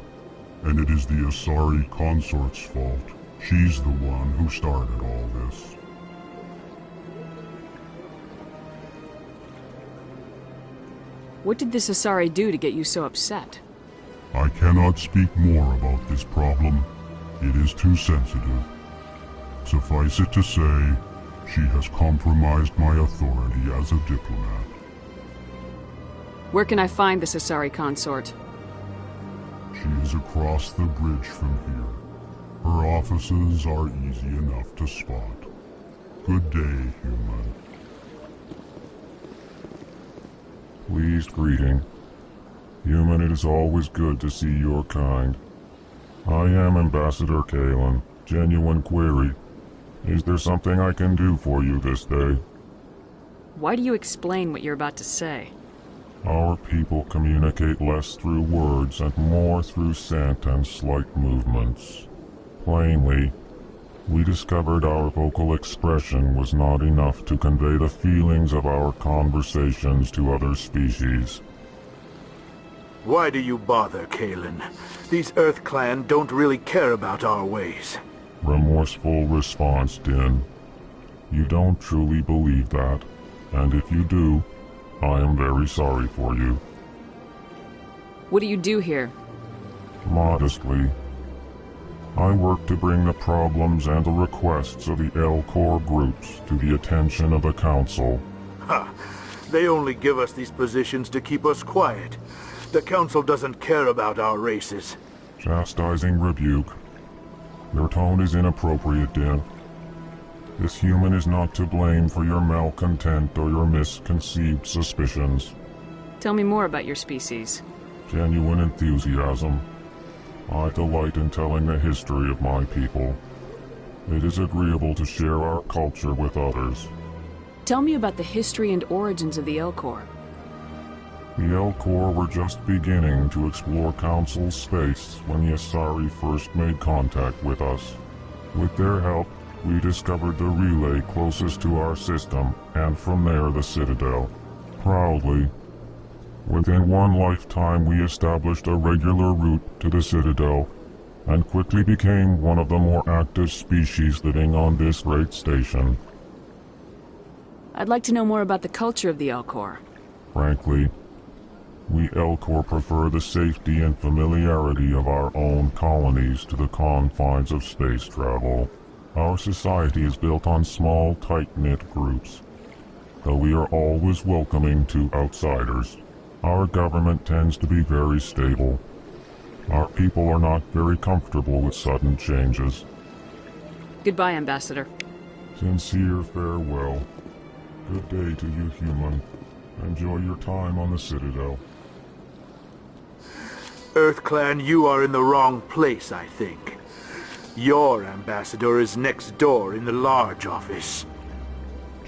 and it is the Asari consort's fault. She's the one who started all this. What did this Asari do to get you so upset? I cannot speak more about this problem. It is too sensitive. Suffice it to say, she has compromised my authority as a diplomat. Where can I find this Asari consort? She is across the bridge from here. Her offices are easy enough to spot. Good day, human. Pleased greeting. Human, it is always good to see your kind. I am Ambassador Kalen. Genuine query. Is there something I can do for you this day? Why do you explain what you're about to say? Our people communicate less through words and more through scent and slight movements. Plainly, we discovered our vocal expression was not enough to convey the feelings of our conversations to other species. Why do you bother, Kalen? These Earth Clan don't really care about our ways. Remorseful response, Din. You don't truly believe that, and if you do, I am very sorry for you. What do you do here? Modestly, I work to bring the problems and the requests of the L-Corps groups to the attention of the Council. Ha! They only give us these positions to keep us quiet. The Council doesn't care about our races. Chastising rebuke. Your tone is inappropriate, Din. This human is not to blame for your malcontent or your misconceived suspicions. Tell me more about your species. Genuine enthusiasm. I delight in telling the history of my people. It is agreeable to share our culture with others. Tell me about the history and origins of the L-Corps. The L-Corps were just beginning to explore Council space when the Asari first made contact with us. With their help, we discovered the relay closest to our system, and from there the Citadel. Proudly, Within one lifetime, we established a regular route to the Citadel, and quickly became one of the more active species living on this great station. I'd like to know more about the culture of the Elcor. Frankly, we Elcor prefer the safety and familiarity of our own colonies to the confines of space travel. Our society is built on small, tight-knit groups, though we are always welcoming to outsiders. Our government tends to be very stable. Our people are not very comfortable with sudden changes. Goodbye, Ambassador. Sincere farewell. Good day to you, human. Enjoy your time on the Citadel. EarthClan, you are in the wrong place, I think. Your ambassador is next door in the large office.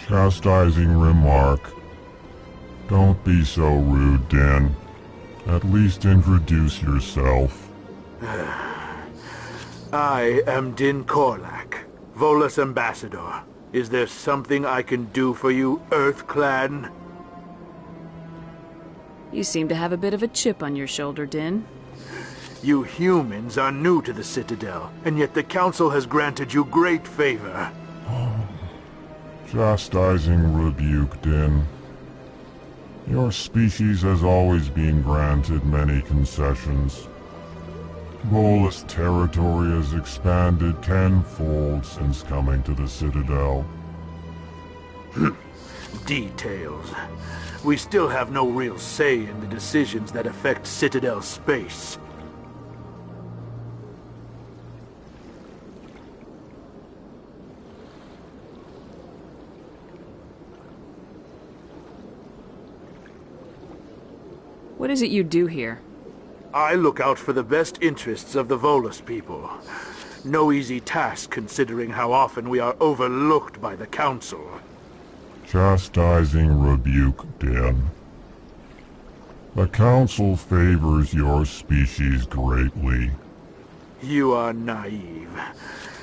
Chastising remark. Don't be so rude, Din. At least introduce yourself. I am Din Korlak, Volus ambassador. Is there something I can do for you, EarthClan? You seem to have a bit of a chip on your shoulder, Din. You humans are new to the Citadel, and yet the Council has granted you great favor. Chastising rebuke, Din. Your species has always been granted many concessions. Volus territory has expanded tenfold since coming to the Citadel. Details. We still have no real say in the decisions that affect Citadel space. What is it you do here? I look out for the best interests of the Volus people. No easy task considering how often we are overlooked by the Council. Chastising rebuke, Din. The Council favors your species greatly. You are naive.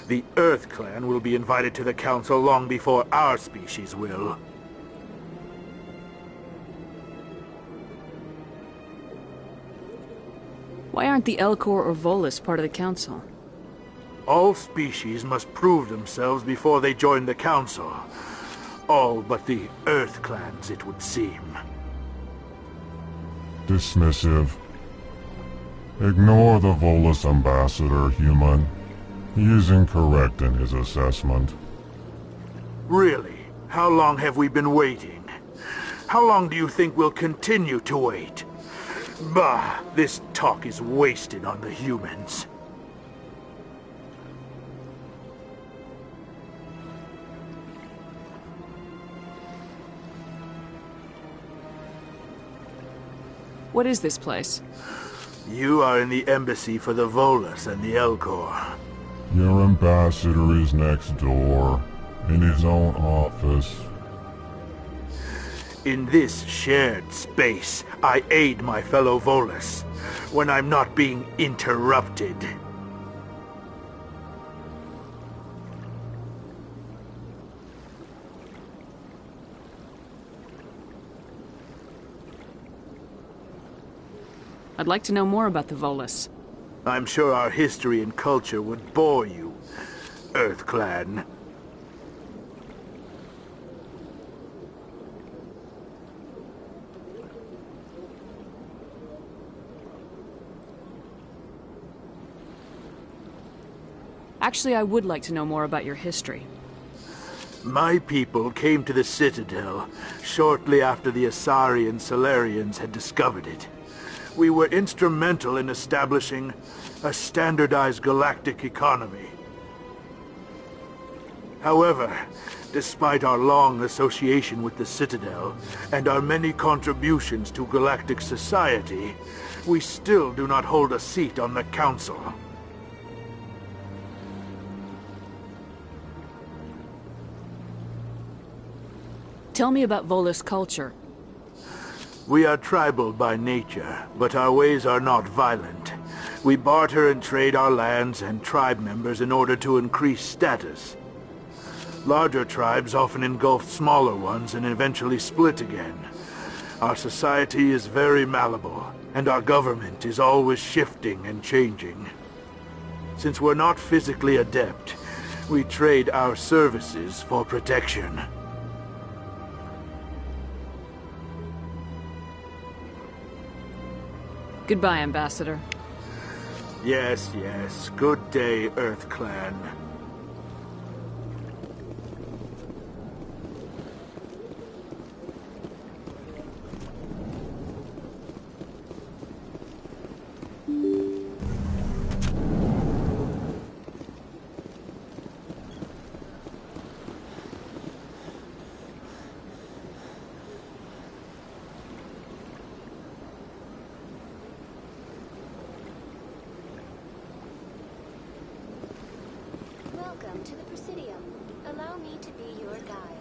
The EarthClan will be invited to the Council long before our species will. Why aren't the Elcor or Volus part of the Council? All species must prove themselves before they join the Council. All but the EarthClans, it would seem. Dismissive. Ignore the Volus ambassador, human. He is incorrect in his assessment. Really? How long have we been waiting? How long do you think we'll continue to wait? Bah, this talk is wasted on the humans. What is this place? You are in the embassy for the Volus and the Elcor. Your ambassador is next door, in his own office. In this shared space, I aid my fellow Volus, when I'm not being interrupted. I'd like to know more about the Volus. I'm sure our history and culture would bore you, EarthClan. Actually, I would like to know more about your history. My people came to the Citadel shortly after the Asari and Solarians had discovered it. We were instrumental in establishing a standardized galactic economy. However, despite our long association with the Citadel and our many contributions to galactic society, we still do not hold a seat on the Council. Tell me about Volus culture. We are tribal by nature, but our ways are not violent. We barter and trade our lands and tribe members in order to increase status. Larger tribes often engulf smaller ones and eventually split again. Our society is very malleable, and our government is always shifting and changing. Since we're not physically adept, we trade our services for protection. Goodbye, Ambassador. Yes, yes. Good day, Earth Clan. Welcome to the Presidium. Allow me to be your guide.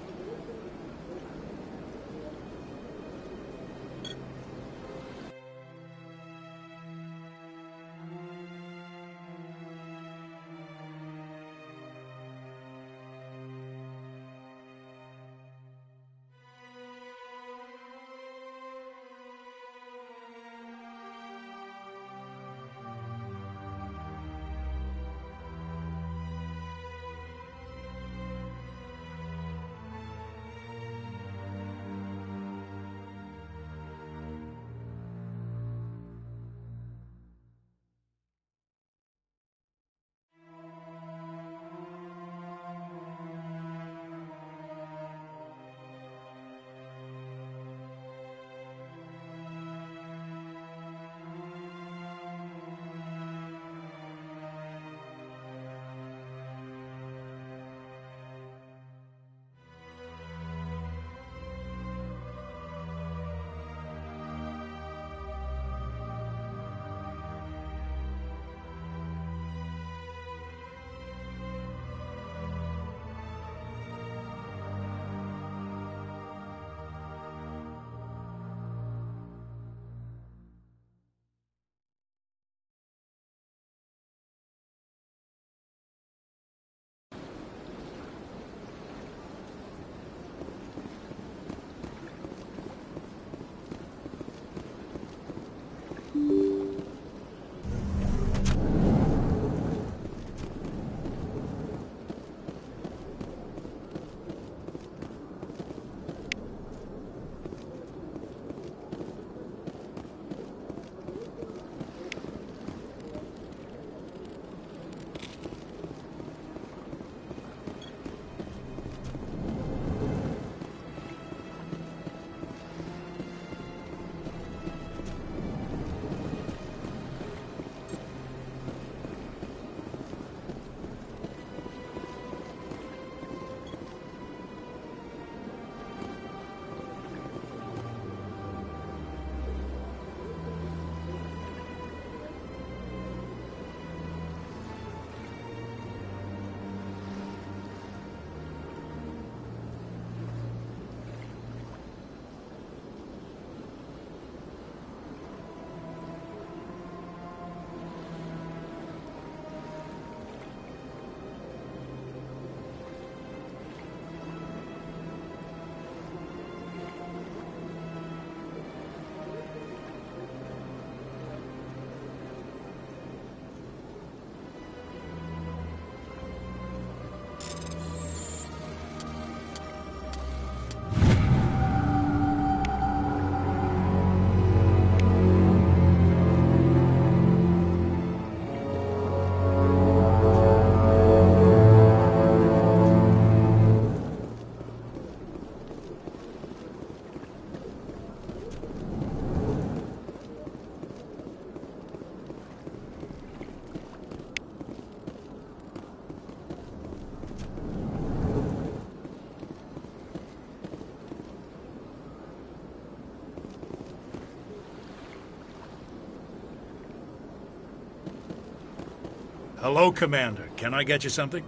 Hello, Commander. Can I get you something?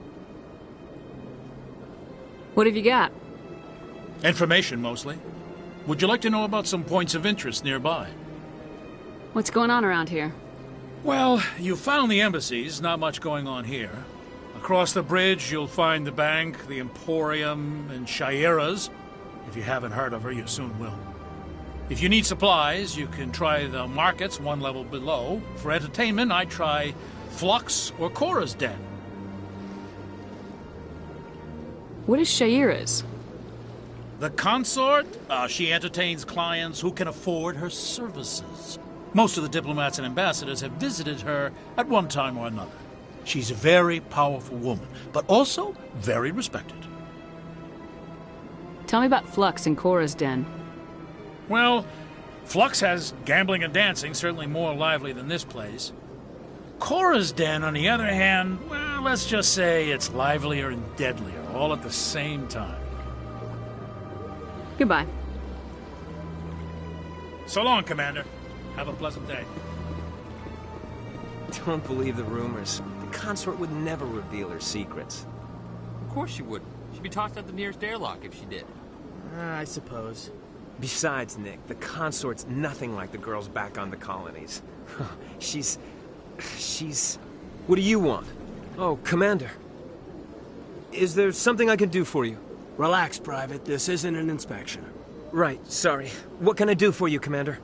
What have you got? Information, mostly. Would you like to know about some points of interest nearby? What's going on around here? Well, you found the embassies, not much going on here. Across the bridge, you'll find the bank, the Emporium, and Shaira's. If you haven't heard of her, you soon will. If you need supplies, you can try the markets one level below. For entertainment, I'd try Flux or Cora's Den. What is Shaira's? The consort? She entertains clients who can afford her services. Most of the diplomats and ambassadors have visited her at one time or another. She's a very powerful woman, but also very respected. Tell me about Flux and Cora's Den. Well, Flux has gambling and dancing, certainly more lively than this place. Cora's Den, on the other hand, well, let's just say it's livelier and deadlier, all at the same time. Goodbye. So long, Commander. Have a pleasant day. Don't believe the rumors. The consort would never reveal her secrets. Of course she would. She'd be tossed out the nearest airlock if she did. I suppose. Besides, Nick, the consort's nothing like the girls back on the colonies. She's... What do you want? Oh, Commander. Is there something I can do for you? Relax, Private. This isn't an inspection. Right, sorry. What can I do for you, Commander?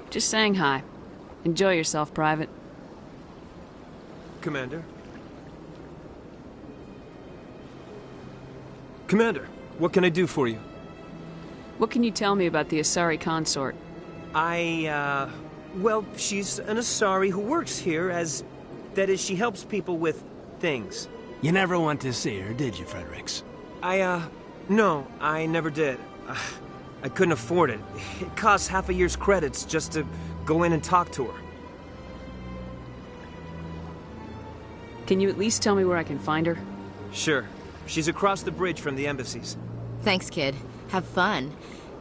Just saying hi. Enjoy yourself, Private. Commander? Commander, what can I do for you? What can you tell me about the Asari consort? Well, she's an Asari who works here as... That is, she helps people with things. You never went to see her, did you, Fredericks? No, I never did. I couldn't afford it. It costs half a year's credits just to go in and talk to her. Can you at least tell me where I can find her? Sure. She's across the bridge from the embassies. Thanks, kid. Have fun.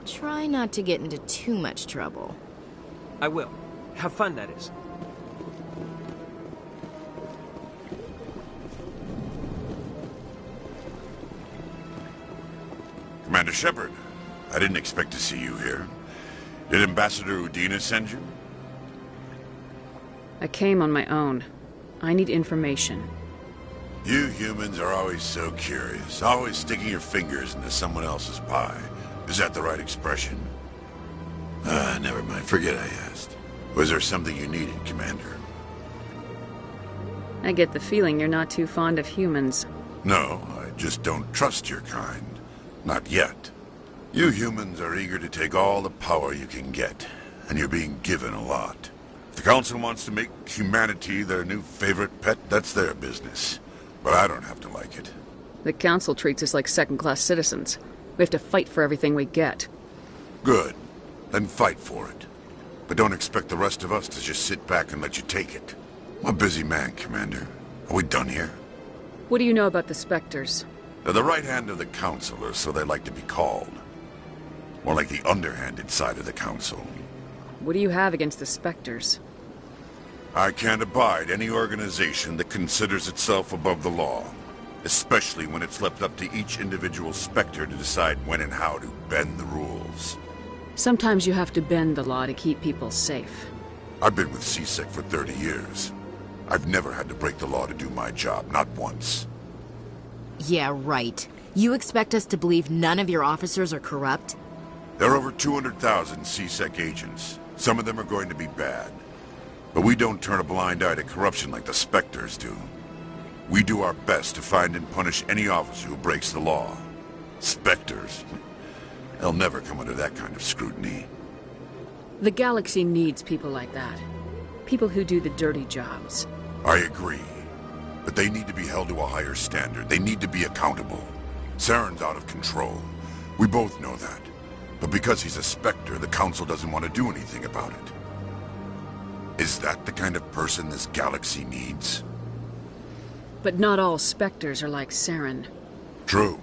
Try not to get into too much trouble. I will. Have fun, that is. Commander Shepard, I didn't expect to see you here. Did Ambassador Udina send you? I came on my own. I need information. You humans are always so curious, always sticking your fingers into someone else's pie. Is that the right expression? Never mind. Forget I asked. Was there something you needed, Commander? I get the feeling you're not too fond of humans. No, I just don't trust your kind. Not yet. You humans are eager to take all the power you can get, and you're being given a lot. If the Council wants to make humanity their new favorite pet, that's their business. But I don't have to like it. The Council treats us like second-class citizens. We have to fight for everything we get. Good. Then fight for it. But don't expect the rest of us to just sit back and let you take it. I'm a busy man, Commander. Are we done here? What do you know about the Spectres? They're the right hand of the Council, or so they like to be called. More like the underhanded side of the Council. What do you have against the Spectres? I can't abide any organization that considers itself above the law. Especially when it's left up to each individual Spectre to decide when and how to bend the rules. Sometimes you have to bend the law to keep people safe. I've been with CSEC for 30 years. I've never had to break the law to do my job, not once. Yeah, right. You expect us to believe none of your officers are corrupt? There are over 200,000 CSEC agents. Some of them are going to be bad. But we don't turn a blind eye to corruption like the Spectres do. We do our best to find and punish any officer who breaks the law. Spectres? They'll never come under that kind of scrutiny. The galaxy needs people like that. People who do the dirty jobs. I agree. But they need to be held to a higher standard. They need to be accountable. Saren's out of control. We both know that. But because he's a Spectre, the Council doesn't want to do anything about it. Is that the kind of person this galaxy needs? But not all Spectres are like Saren. True.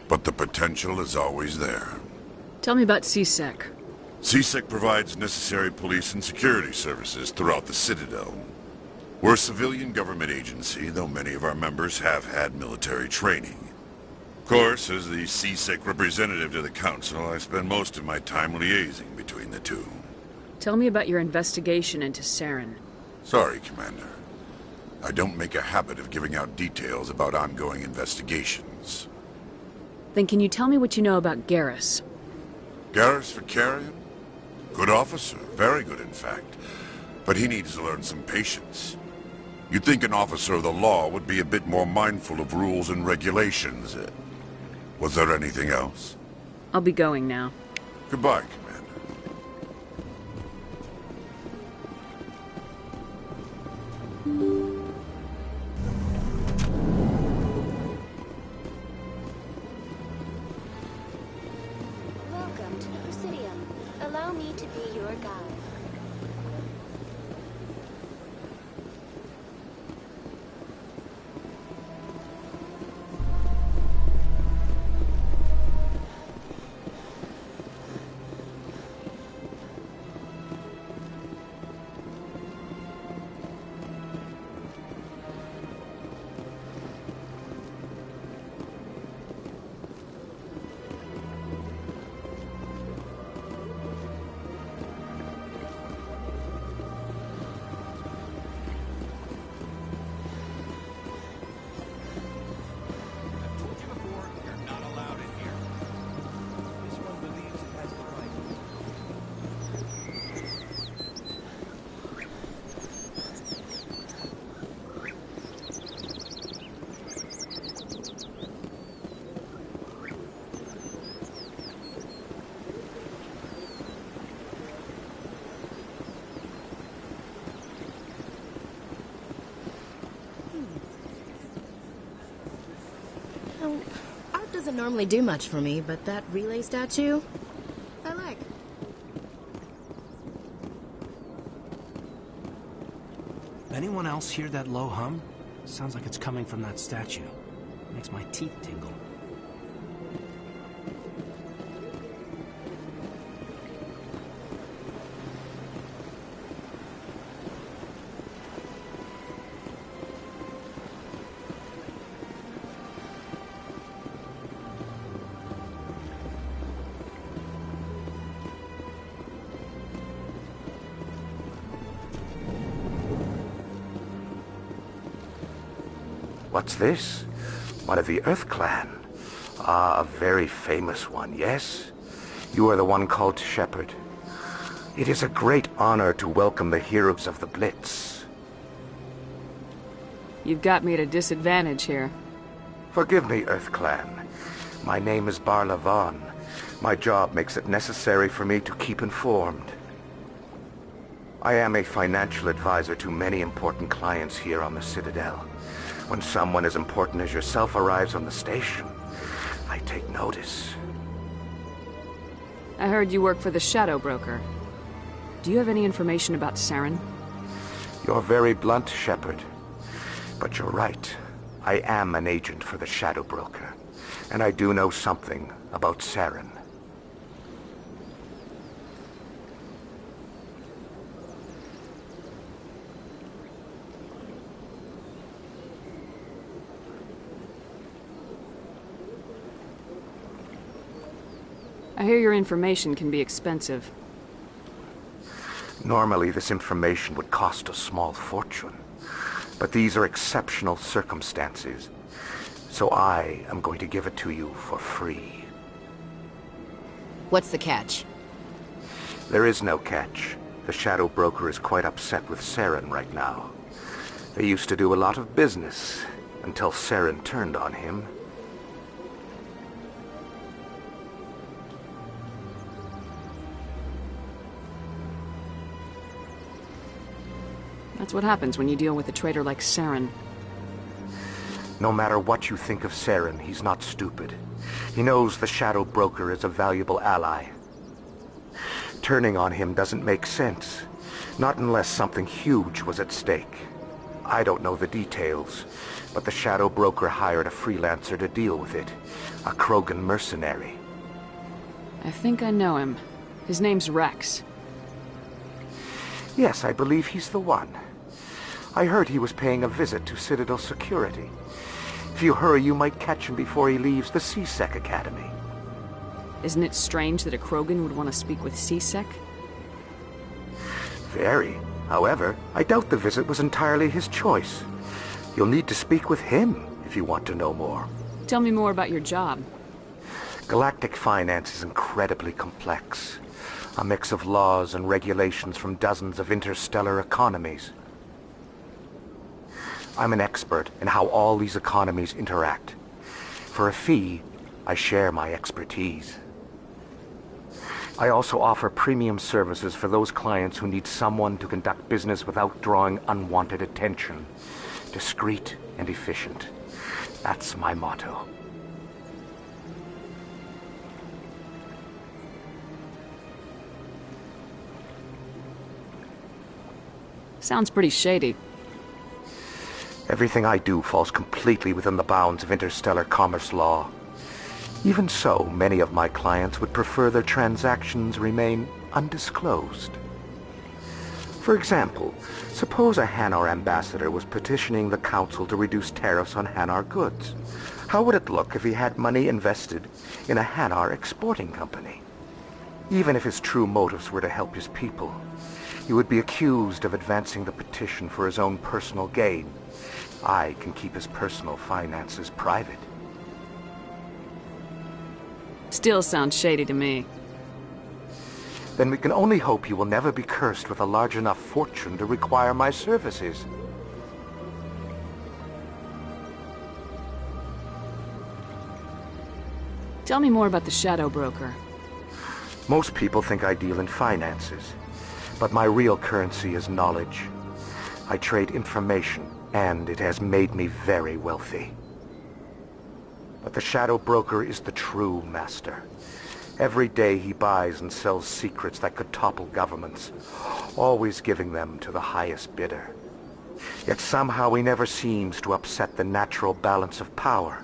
But the potential is always there. Tell me about CSEC. CSEC provides necessary police and security services throughout the Citadel. We're a civilian government agency, though many of our members have had military training. Of course, as the CSEC representative to the Council, I spend most of my time liaising between the two. Tell me about your investigation into Saren. Sorry, Commander. I don't make a habit of giving out details about ongoing investigations. Then can you tell me what you know about Garrus? Garrus Vicarian? Good officer, very good in fact. But he needs to learn some patience. You'd think an officer of the law would be a bit more mindful of rules and regulations. Was there anything else? I'll be going now. Goodbye, Commander. Welcome to Presidium. Allow me to be your guide. Art doesn't normally do much for me, but that relay statue, I like. Anyone else hear that low hum? Sounds like it's coming from that statue. Makes my teeth tingle. What's this? One of the Earth Clan. Ah, a very famous one, yes? You are the one called Shepard. It is a great honor to welcome the heroes of the Blitz. You've got me at a disadvantage here. Forgive me, Earth Clan. My name is Barla Vaughn. My job makes it necessary for me to keep informed. I am a financial advisor to many important clients here on the Citadel. When someone as important as yourself arrives on the station, I take notice. I heard you work for the Shadow Broker. Do you have any information about Saren? You're very blunt, Shepard. But you're right. I am an agent for the Shadow Broker. And I do know something about Saren. I hear your information can be expensive. Normally, this information would cost a small fortune. But these are exceptional circumstances. So I am going to give it to you for free. What's the catch? There is no catch. The Shadow Broker is quite upset with Saren right now. They used to do a lot of business, until Saren turned on him. That's what happens when you deal with a traitor like Saren. No matter what you think of Saren, he's not stupid. He knows the Shadow Broker is a valuable ally. Turning on him doesn't make sense. Not unless something huge was at stake. I don't know the details, but the Shadow Broker hired a freelancer to deal with it. A Krogan mercenary. I think I know him. His name's Rex. Yes, I believe he's the one. I heard he was paying a visit to Citadel security. If you hurry, you might catch him before he leaves the C-Sec Academy. Isn't it strange that a Krogan would want to speak with C-Sec? Very. However, I doubt the visit was entirely his choice. You'll need to speak with him if you want to know more. Tell me more about your job. Galactic finance is incredibly complex. A mix of laws and regulations from dozens of interstellar economies. I'm an expert in how all these economies interact. For a fee, I share my expertise. I also offer premium services for those clients who need someone to conduct business without drawing unwanted attention. Discreet and efficient. That's my motto. Sounds pretty shady. Everything I do falls completely within the bounds of interstellar commerce law. Even so, many of my clients would prefer their transactions remain undisclosed. For example, suppose a Hanar ambassador was petitioning the council to reduce tariffs on Hanar goods. How would it look if he had money invested in a Hanar exporting company? Even if his true motives were to help his people, he would be accused of advancing the petition for his own personal gain. I can keep his personal finances private. Still sounds shady to me. Then we can only hope you will never be cursed with a large enough fortune to require my services. Tell me more about the Shadow Broker. Most people think I deal in finances, but my real currency is knowledge. I trade information, and it has made me very wealthy. But the Shadow Broker is the true master. Every day he buys and sells secrets that could topple governments, always giving them to the highest bidder. Yet somehow he never seems to upset the natural balance of power.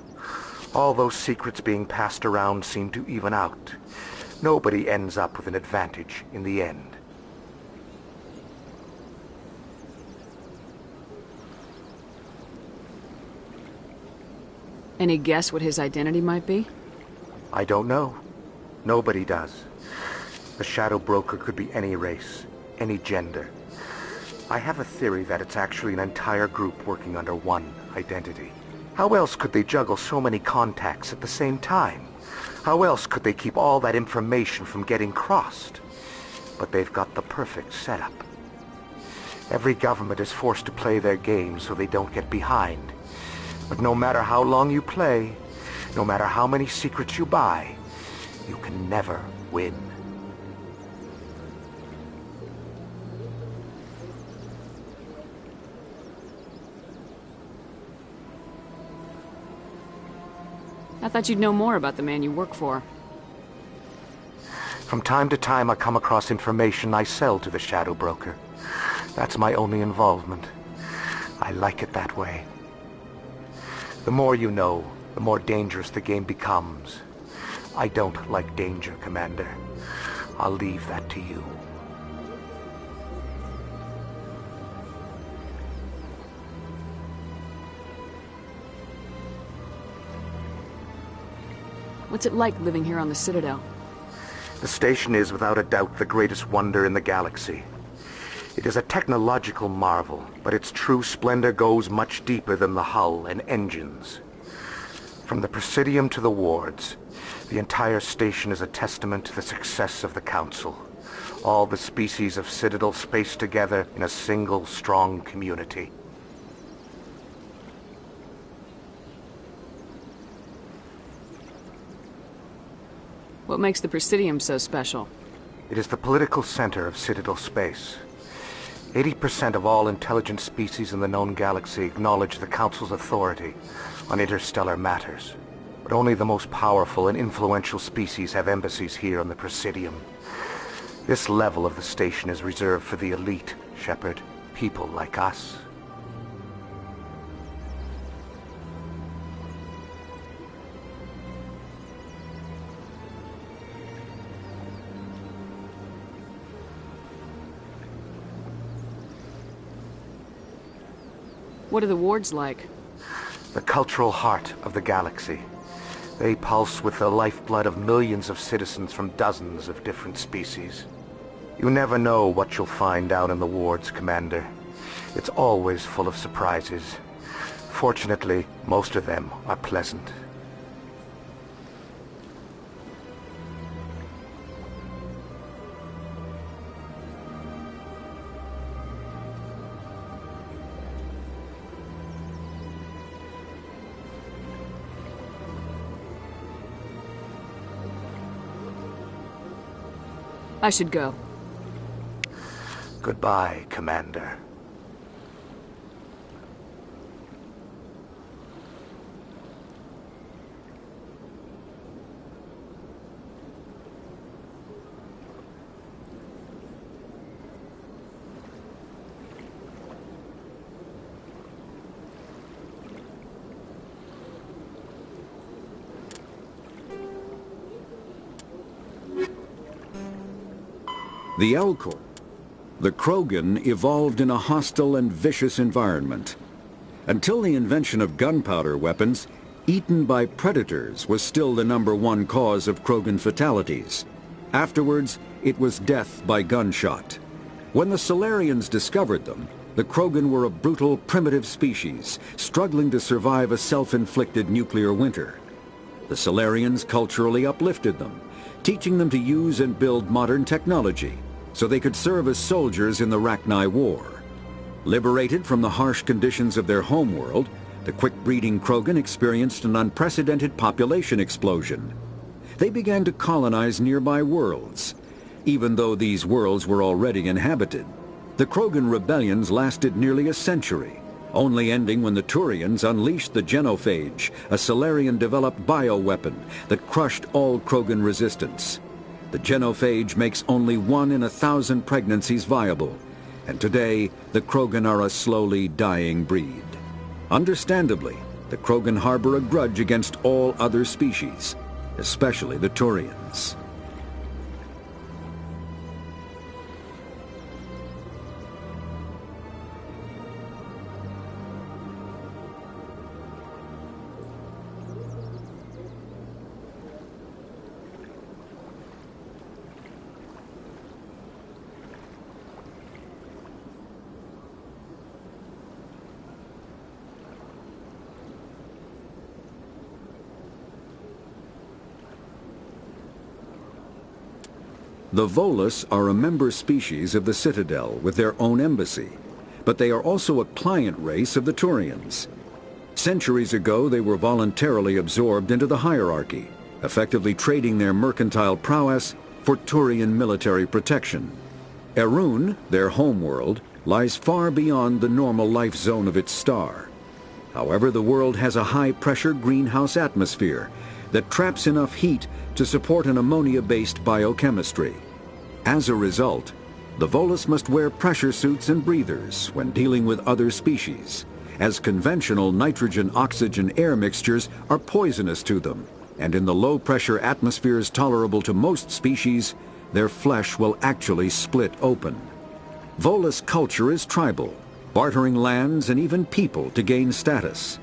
All those secrets being passed around seem to even out. Nobody ends up with an advantage in the end. Any guess what his identity might be? I don't know. Nobody does. The Shadow Broker could be any race, any gender. I have a theory that it's actually an entire group working under one identity. How else could they juggle so many contacts at the same time? How else could they keep all that information from getting crossed? But they've got the perfect setup. Every government is forced to play their game so they don't get behind. But no matter how long you play, no matter how many secrets you buy, you can never win. I thought you'd know more about the man you work for. From time to time I come across information I sell to the Shadow Broker. That's my only involvement. I like it that way. The more you know, the more dangerous the game becomes. I don't like danger, Commander. I'll leave that to you. What's it like living here on the Citadel? The station is without a doubt the greatest wonder in the galaxy. It is a technological marvel, but its true splendor goes much deeper than the hull and engines. From the Presidium to the wards, the entire station is a testament to the success of the Council. All the species of Citadel spaced together in a single strong community. What makes the Presidium so special? It is the political center of Citadel space. 80% of all intelligent species in the known galaxy acknowledge the Council's authority on interstellar matters. But only the most powerful and influential species have embassies here on the Presidium. This level of the station is reserved for the elite, Shepard. People like us. What are the wards like? The cultural heart of the galaxy. They pulse with the lifeblood of millions of citizens from dozens of different species. You never know what you'll find out in the wards, Commander. It's always full of surprises. Fortunately, most of them are pleasant. I should go. Goodbye, Commander. The Elcor. The Krogan evolved in a hostile and vicious environment. Until the invention of gunpowder weapons, eaten by predators was still the #1 cause of Krogan fatalities. Afterwards, it was death by gunshot. When the Solarians discovered them, the Krogan were a brutal, primitive species, struggling to survive a self-inflicted nuclear winter. The Solarians culturally uplifted them, teaching them to use and build modern technology, so they could serve as soldiers in the Rachni War. Liberated from the harsh conditions of their homeworld, the quick-breeding Krogan experienced an unprecedented population explosion. They began to colonize nearby worlds. Even though these worlds were already inhabited, the Krogan rebellions lasted nearly a century, only ending when the Turians unleashed the Genophage, a Solarian-developed bioweapon that crushed all Krogan resistance. The Genophage makes only 1 in 1,000 pregnancies viable, and today the Krogan are a slowly dying breed. Understandably, the Krogan harbor a grudge against all other species, especially the Turians. The Volus are a member species of the Citadel with their own embassy, but they are also a client race of the Turians. Centuries ago, they were voluntarily absorbed into the hierarchy, effectively trading their mercantile prowess for Turian military protection. Erun, their homeworld, lies far beyond the normal life zone of its star. However, the world has a high-pressure greenhouse atmosphere that traps enough heat to support an ammonia-based biochemistry. As a result, the Volus must wear pressure suits and breathers when dealing with other species, as conventional nitrogen-oxygen air mixtures are poisonous to them, and in the low-pressure atmospheres tolerable to most species, their flesh will actually split open. Volus culture is tribal, bartering lands and even people to gain status.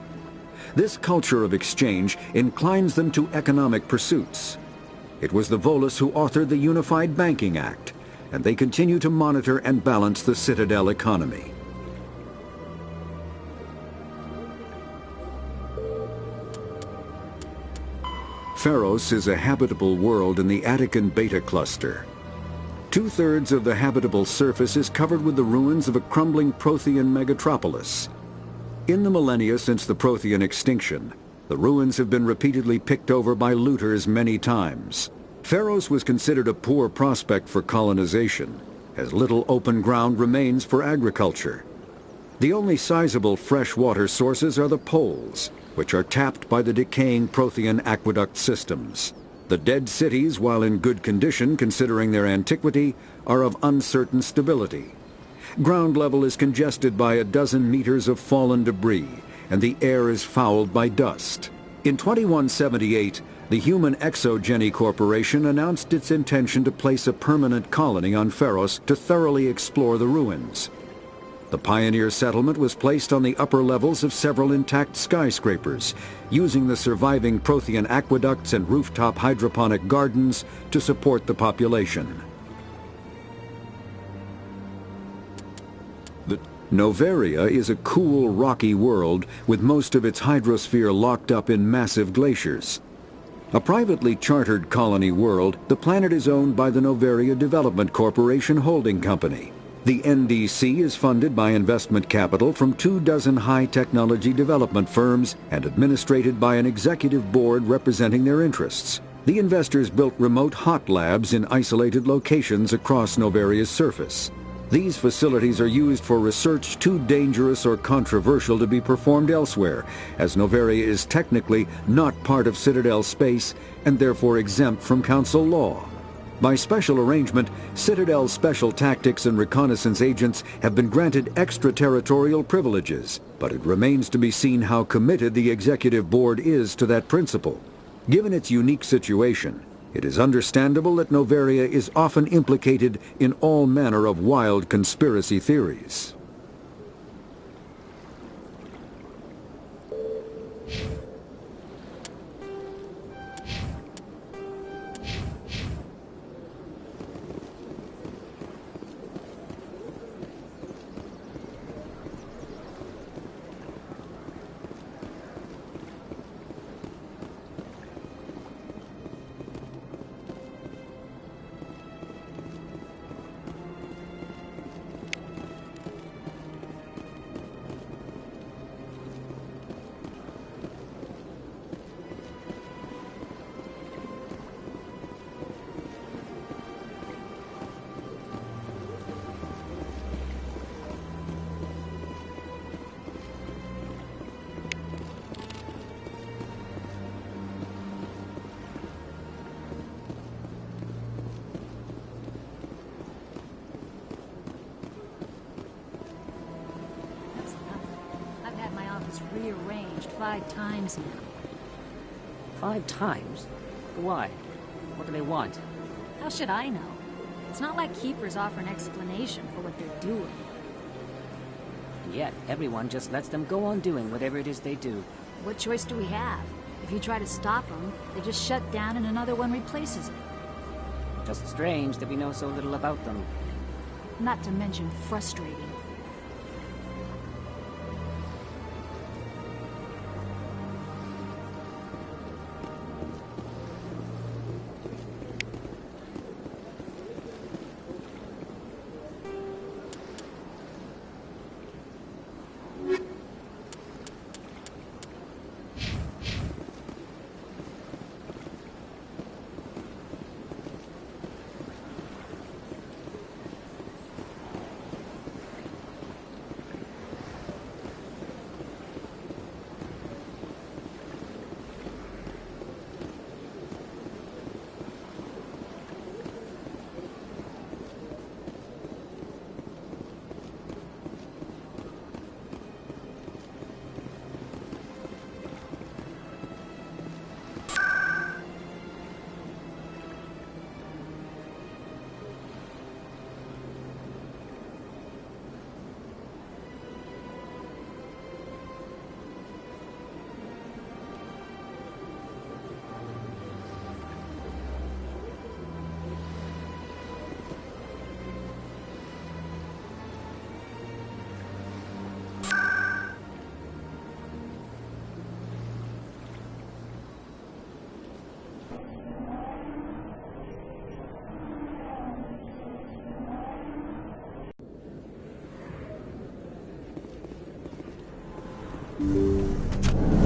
This culture of exchange inclines them to economic pursuits. It was the Volus who authored the Unified Banking Act, and they continue to monitor and balance the Citadel economy. Pharos is a habitable world in the Attican Beta Cluster. 2/3 of the habitable surface is covered with the ruins of a crumbling Prothean megatropolis. In the millennia since the Prothean extinction, the ruins have been repeatedly picked over by looters many times. Pharos was considered a poor prospect for colonization, as little open ground remains for agriculture. The only sizable freshwater sources are the poles, which are tapped by the decaying Prothean aqueduct systems. The dead cities, while in good condition considering their antiquity, are of uncertain stability. Ground level is congested by a dozen meters of fallen debris, and the air is fouled by dust. In 2178, the Human Exogeny Corporation announced its intention to place a permanent colony on Pharos to thoroughly explore the ruins. The pioneer settlement was placed on the upper levels of several intact skyscrapers, using the surviving Prothean aqueducts and rooftop hydroponic gardens to support the population. Noveria is a cool, rocky world with most of its hydrosphere locked up in massive glaciers. A privately chartered colony world, the planet is owned by the Noveria Development Corporation Holding Company. The NDC is funded by investment capital from 24 high-technology development firms and administrated by an executive board representing their interests. The investors built remote hot labs in isolated locations across Novaria's surface. These facilities are used for research too dangerous or controversial to be performed elsewhere, as Novaria is technically not part of Citadel space and therefore exempt from Council law. By special arrangement, Citadel's special tactics and reconnaissance agents have been granted extraterritorial privileges, but it remains to be seen how committed the Executive Board is to that principle. Given its unique situation, it is understandable that Novaria is often implicated in all manner of wild conspiracy theories. Rearranged 5 times now. 5 times? Why? What do they want? How should I know? It's not like Keepers offer an explanation for what they're doing. And yet, everyone just lets them go on doing whatever it is they do. What choice do we have? If you try to stop them, they just shut down and another one replaces it. Just strange that we know so little about them. Not to mention frustrating.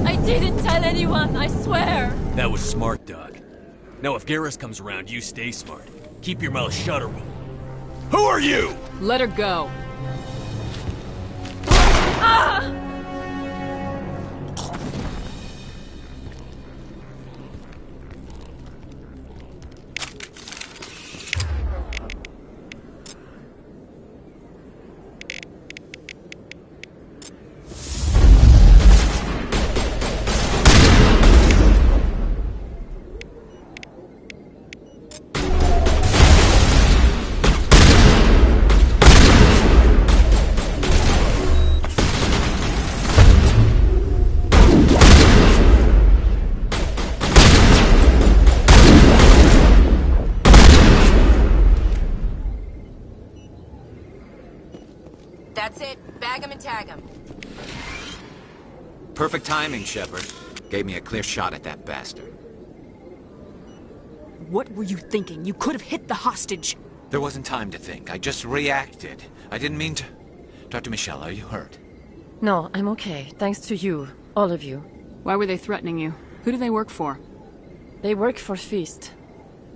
I didn't tell anyone, I swear! That was smart, Doc. Now if Garrus comes around, you stay smart. Keep your mouth shut or we'll... Who are you? Let her go. Ah! That's it. Bag him and tag him. Perfect timing, Shepard. Gave me a clear shot at that bastard. What were you thinking? You could have hit the hostage. There wasn't time to think. I just reacted. I didn't mean to... Dr. Michelle, are you hurt? No, I'm okay. Thanks to you. All of you. Why were they threatening you? Who do they work for? They work for Feast.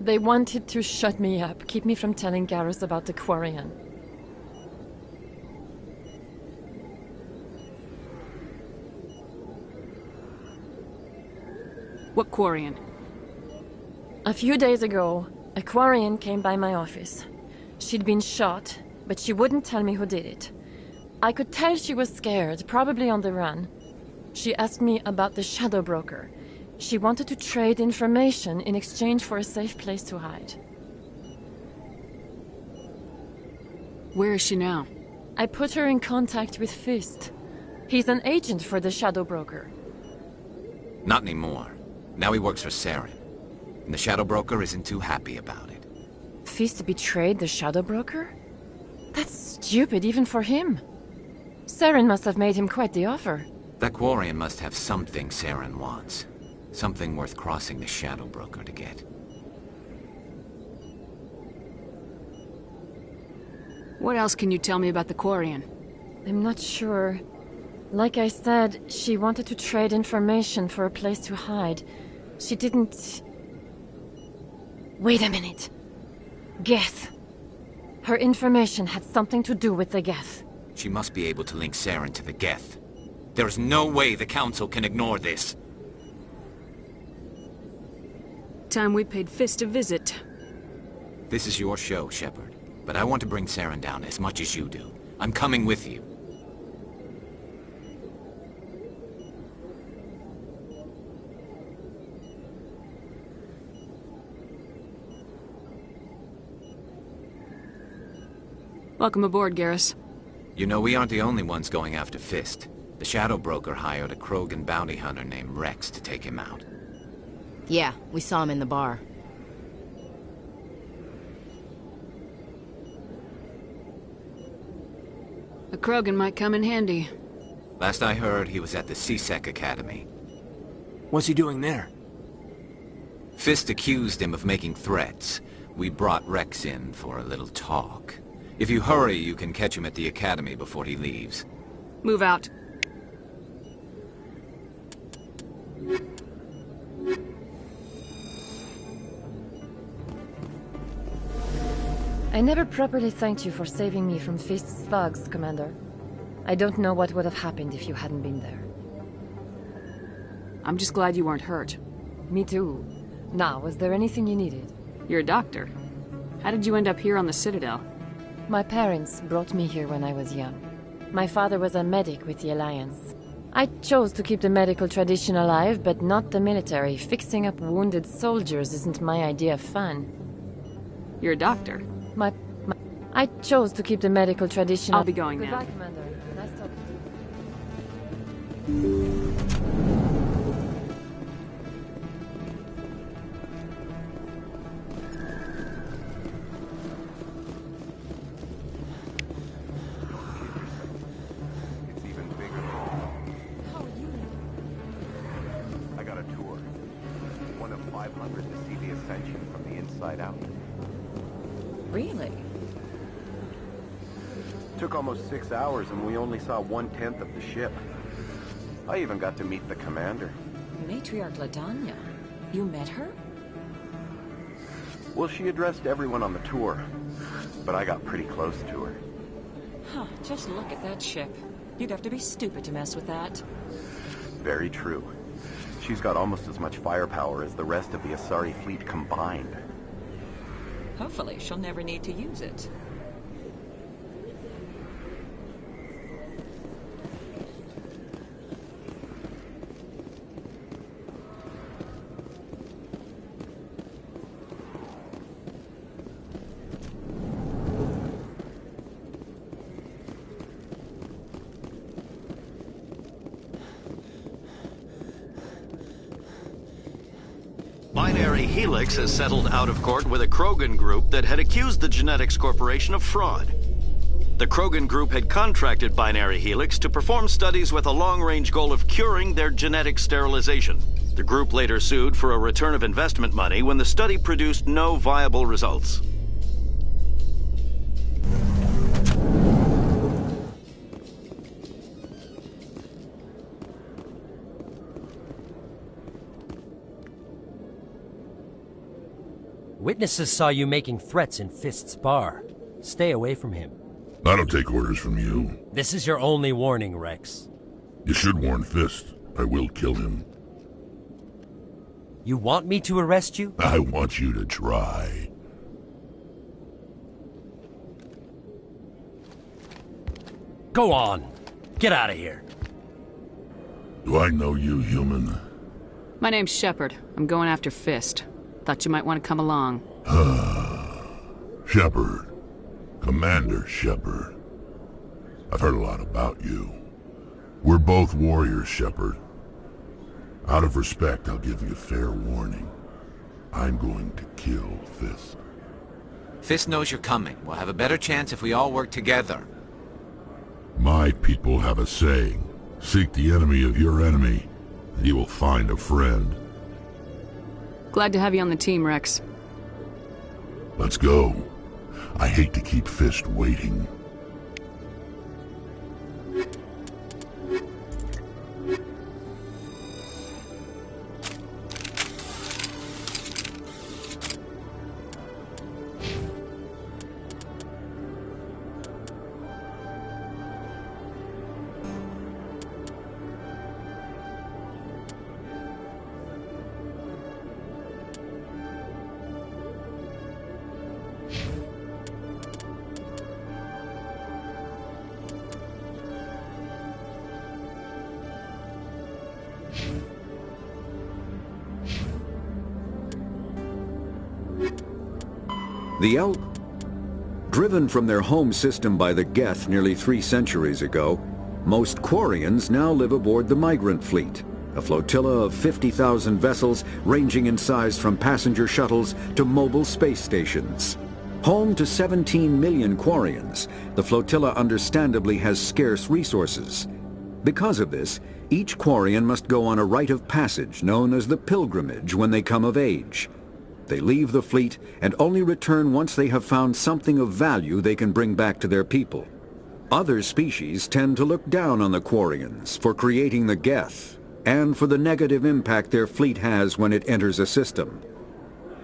They wanted to shut me up, keep me from telling Garrus about the Quarian. What Quarian? A few days ago, a Quarian came by my office. She'd been shot, but she wouldn't tell me who did it. I could tell she was scared, probably on the run. She asked me about the Shadow Broker. She wanted to trade information in exchange for a safe place to hide. Where is she now? I put her in contact with Fist. He's an agent for the Shadow Broker. Not anymore. Now he works for Saren. And the Shadow Broker isn't too happy about it. Fist betrayed the Shadow Broker? That's stupid even for him. Saren must have made him quite the offer. That Quarian must have something Saren wants. Something worth crossing the Shadow Broker to get. What else can you tell me about the Quarian? I'm not sure. Like I said, she wanted to trade information for a place to hide. She didn't... Wait a minute. Geth. Her information had something to do with the Geth. She must be able to link Saren to the Geth. There is no way the Council can ignore this. Time we paid Fist a visit. This is your show, Shepard. But I want to bring Saren down as much as you do. I'm coming with you. Welcome aboard, Garrus. You know, we aren't the only ones going after Fist. The Shadow Broker hired a Krogan bounty hunter named Rex to take him out. Yeah, we saw him in the bar. A Krogan might come in handy. Last I heard, he was at the C-Sec Academy. What's he doing there? Fist accused him of making threats. We brought Rex in for a little talk. If you hurry, you can catch him at the Academy before he leaves. Move out. I never properly thanked you for saving me from Fist's thugs, Commander. I don't know what would have happened if you hadn't been there. I'm just glad you weren't hurt. Me too. Now, was there anything you needed? You're a doctor. How did you end up here on the Citadel? My parents brought me here when I was young. My father was a medic with the Alliance. I chose to keep the medical tradition alive, but not the military. Fixing up wounded soldiers isn't my idea of fun. You're a doctor. I chose to keep the medical tradition. I'll be going Goodbye, now. Commander. Nice talking to you. It's even bigger. How are you? I got a tour. One of 500 to see the Ascension from the inside out. Really? Took almost 6 hours and we only saw 1/10 of the ship. I even got to meet the commander. Matriarch Ladanya. You met her? Well, she addressed everyone on the tour, but I got pretty close to her. Huh, just look at that ship. You'd have to be stupid to mess with that. Very true. She's got almost as much firepower as the rest of the Asari fleet combined. Hopefully, she'll never need to use it. Binary Helix has settled out of court with a Krogan group that had accused the Genetics Corporation of fraud. The Krogan group had contracted Binary Helix to perform studies with a long-range goal of curing their genetic sterilization. The group later sued for a return of investment money when the study produced no viable results. Witnesses saw you making threats in Fist's bar. Stay away from him. I don't take orders from you. This is your only warning, Rex. You should warn Fist. I will kill him. You want me to arrest you? I want you to try. Go on. Get out of here. Do I know you, human? My name's Shepard. I'm going after Fist. Thought you might want to come along. Shepard. Commander Shepard. I've heard a lot about you. We're both warriors, Shepard. Out of respect, I'll give you fair warning. I'm going to kill Fist. Fist knows you're coming. We'll have a better chance if we all work together. My people have a saying. Seek the enemy of your enemy, and you will find a friend. Glad to have you on the team, Rex. Let's go. I hate to keep Fist waiting. The Elk, driven from their home system by the Geth nearly 3 centuries ago, most Quarians now live aboard the migrant fleet, a flotilla of 50,000 vessels ranging in size from passenger shuttles to mobile space stations. Home to 17 million Quarians, the flotilla understandably has scarce resources. Because of this, each Quarian must go on a rite of passage known as the pilgrimage when they come of age. They leave the fleet and only return once they have found something of value they can bring back to their people. Other species tend to look down on the Quarians for creating the Geth and for the negative impact their fleet has when it enters a system.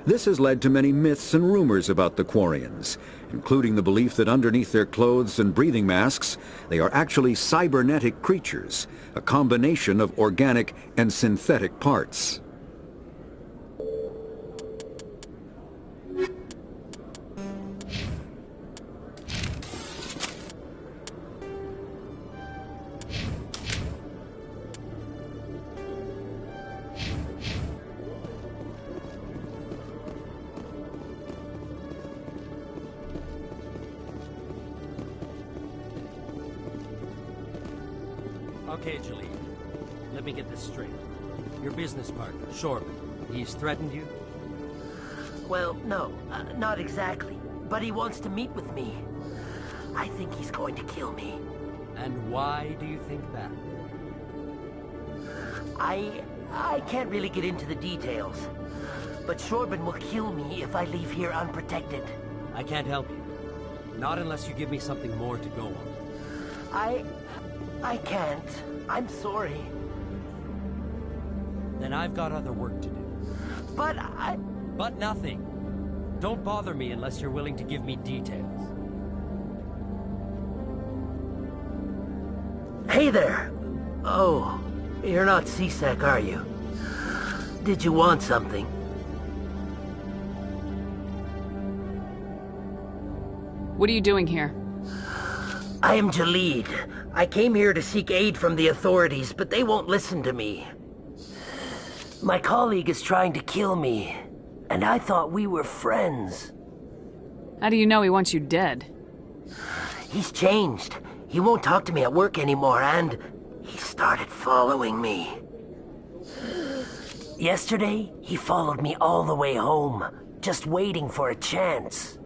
This has led to many myths and rumors about the Quarians, including the belief that underneath their clothes and breathing masks, they are actually cybernetic creatures, a combination of organic and synthetic parts. Okay, Jaleel. Let me get this straight. Your business partner, Shorman, he's threatened you? Well, no, not exactly. But he wants to meet with me. I think he's going to kill me. And why do you think that? I can't really get into the details. But Shorban will kill me if I leave here unprotected. I can't help you. Not unless you give me something more to go on. I can't. I'm sorry. Then I've got other work to do. But But nothing. Don't bother me unless you're willing to give me details. Hey there! Oh, you're not C-Sec, are you? Did you want something? What are you doing here? I am Jalid. I came here to seek aid from the authorities, but they won't listen to me. My colleague is trying to kill me, and I thought we were friends. How do you know he wants you dead? He's changed. He won't talk to me at work anymore, and he started following me. Yesterday, he followed me all the way home, just waiting for a chance.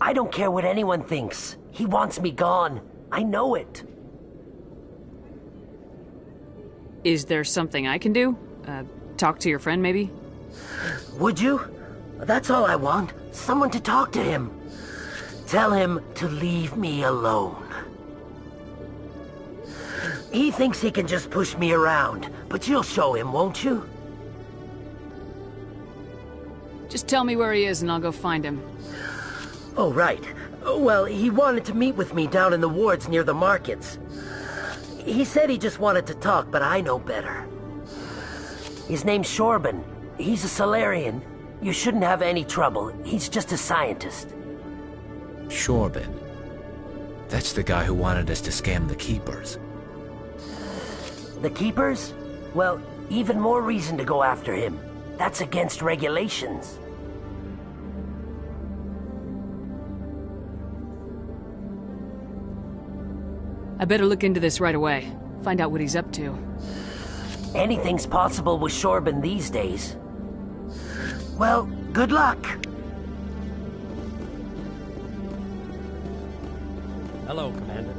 I don't care what anyone thinks. He wants me gone. I know it. Is there something I can do? Talk to your friend, maybe? Would you? That's all I want. Someone to talk to him. Tell him to leave me alone. He thinks he can just push me around, but you'll show him, won't you? Just tell me where he is and I'll go find him. Oh, right. Well, he wanted to meet with me down in the wards near the markets. He said he just wanted to talk, but I know better. His name's Shorban. He's a Solarian. You shouldn't have any trouble. He's just a scientist. Shorban. That's the guy who wanted us to scam the Keepers. The Keepers? Well, even more reason to go after him. That's against regulations. I better look into this right away. Find out what he's up to. Anything's possible with Shorban these days. Well, good luck. Hello, Commander.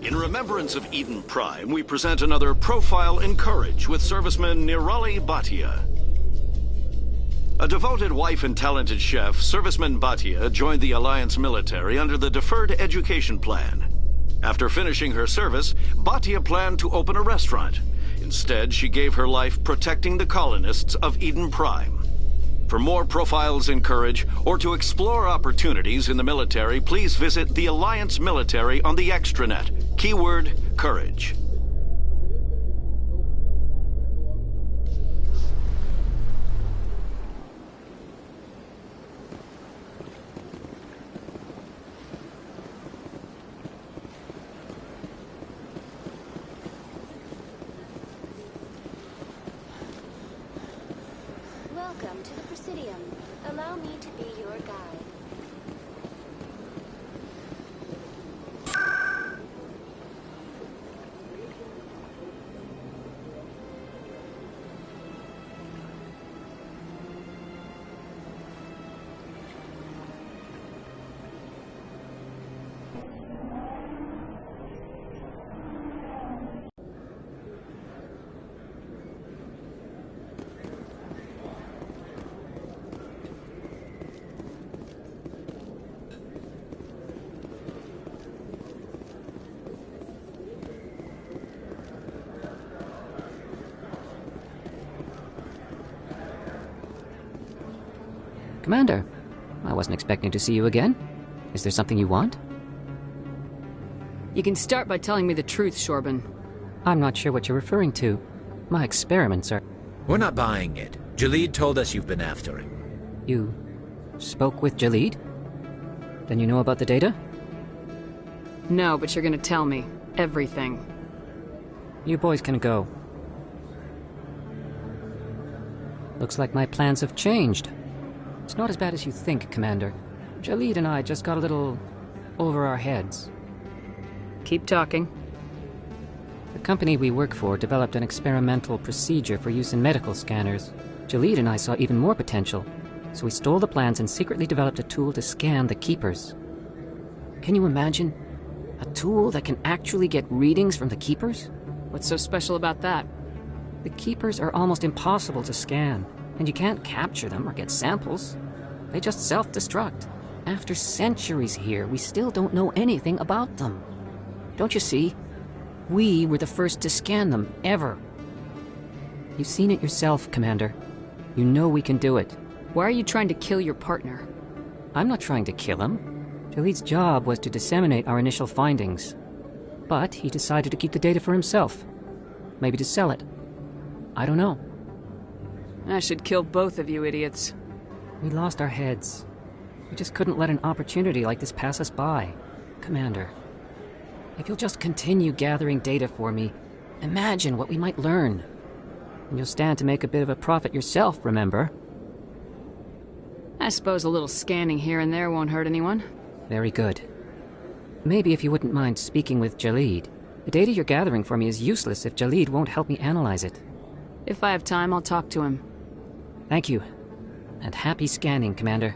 In remembrance of Eden Prime, we present another Profile in Courage with serviceman Nirali Bhatia. A devoted wife and talented chef, serviceman Bhatia joined the Alliance military under the Deferred Education Plan. After finishing her service, Bhatia planned to open a restaurant. Instead, she gave her life protecting the colonists of Eden Prime. For more Profiles in Courage, or to explore opportunities in the military, please visit the Alliance Military on the extranet. Keyword, Courage. Welcome to the Presidium. Allow me to be your guide. Commander, I wasn't expecting to see you again. Is there something you want? You can start by telling me the truth, Shorban. I'm not sure what you're referring to. My experiments are... We're not buying it. Jalid told us you've been after him. You spoke with Jalid? Then you know about the data? No, but you're gonna tell me everything. You boys can go. Looks like my plans have changed. It's not as bad as you think, Commander. Jalid and I just got a little over our heads. Keep talking. The company we work for developed an experimental procedure for use in medical scanners. Jalid and I saw even more potential, so we stole the plans and secretly developed a tool to scan the Keepers. Can you imagine? A tool that can actually get readings from the Keepers? What's so special about that? The Keepers are almost impossible to scan, and you can't capture them or get samples. They just self-destruct. After centuries here, we still don't know anything about them. Don't you see? We were the first to scan them, ever. You've seen it yourself, Commander. You know we can do it. Why are you trying to kill your partner? I'm not trying to kill him. Jaleed's job was to disseminate our initial findings. But he decided to keep the data for himself. Maybe to sell it. I don't know. I should kill both of you idiots. We lost our heads. We just couldn't let an opportunity like this pass us by. Commander, if you'll just continue gathering data for me, imagine what we might learn. And you'll stand to make a bit of a profit yourself, remember? I suppose a little scanning here and there won't hurt anyone. Very good. Maybe if you wouldn't mind speaking with Jaleed. The data you're gathering for me is useless if Jaleed won't help me analyze it. If I have time, I'll talk to him. Thank you. And happy scanning, Commander.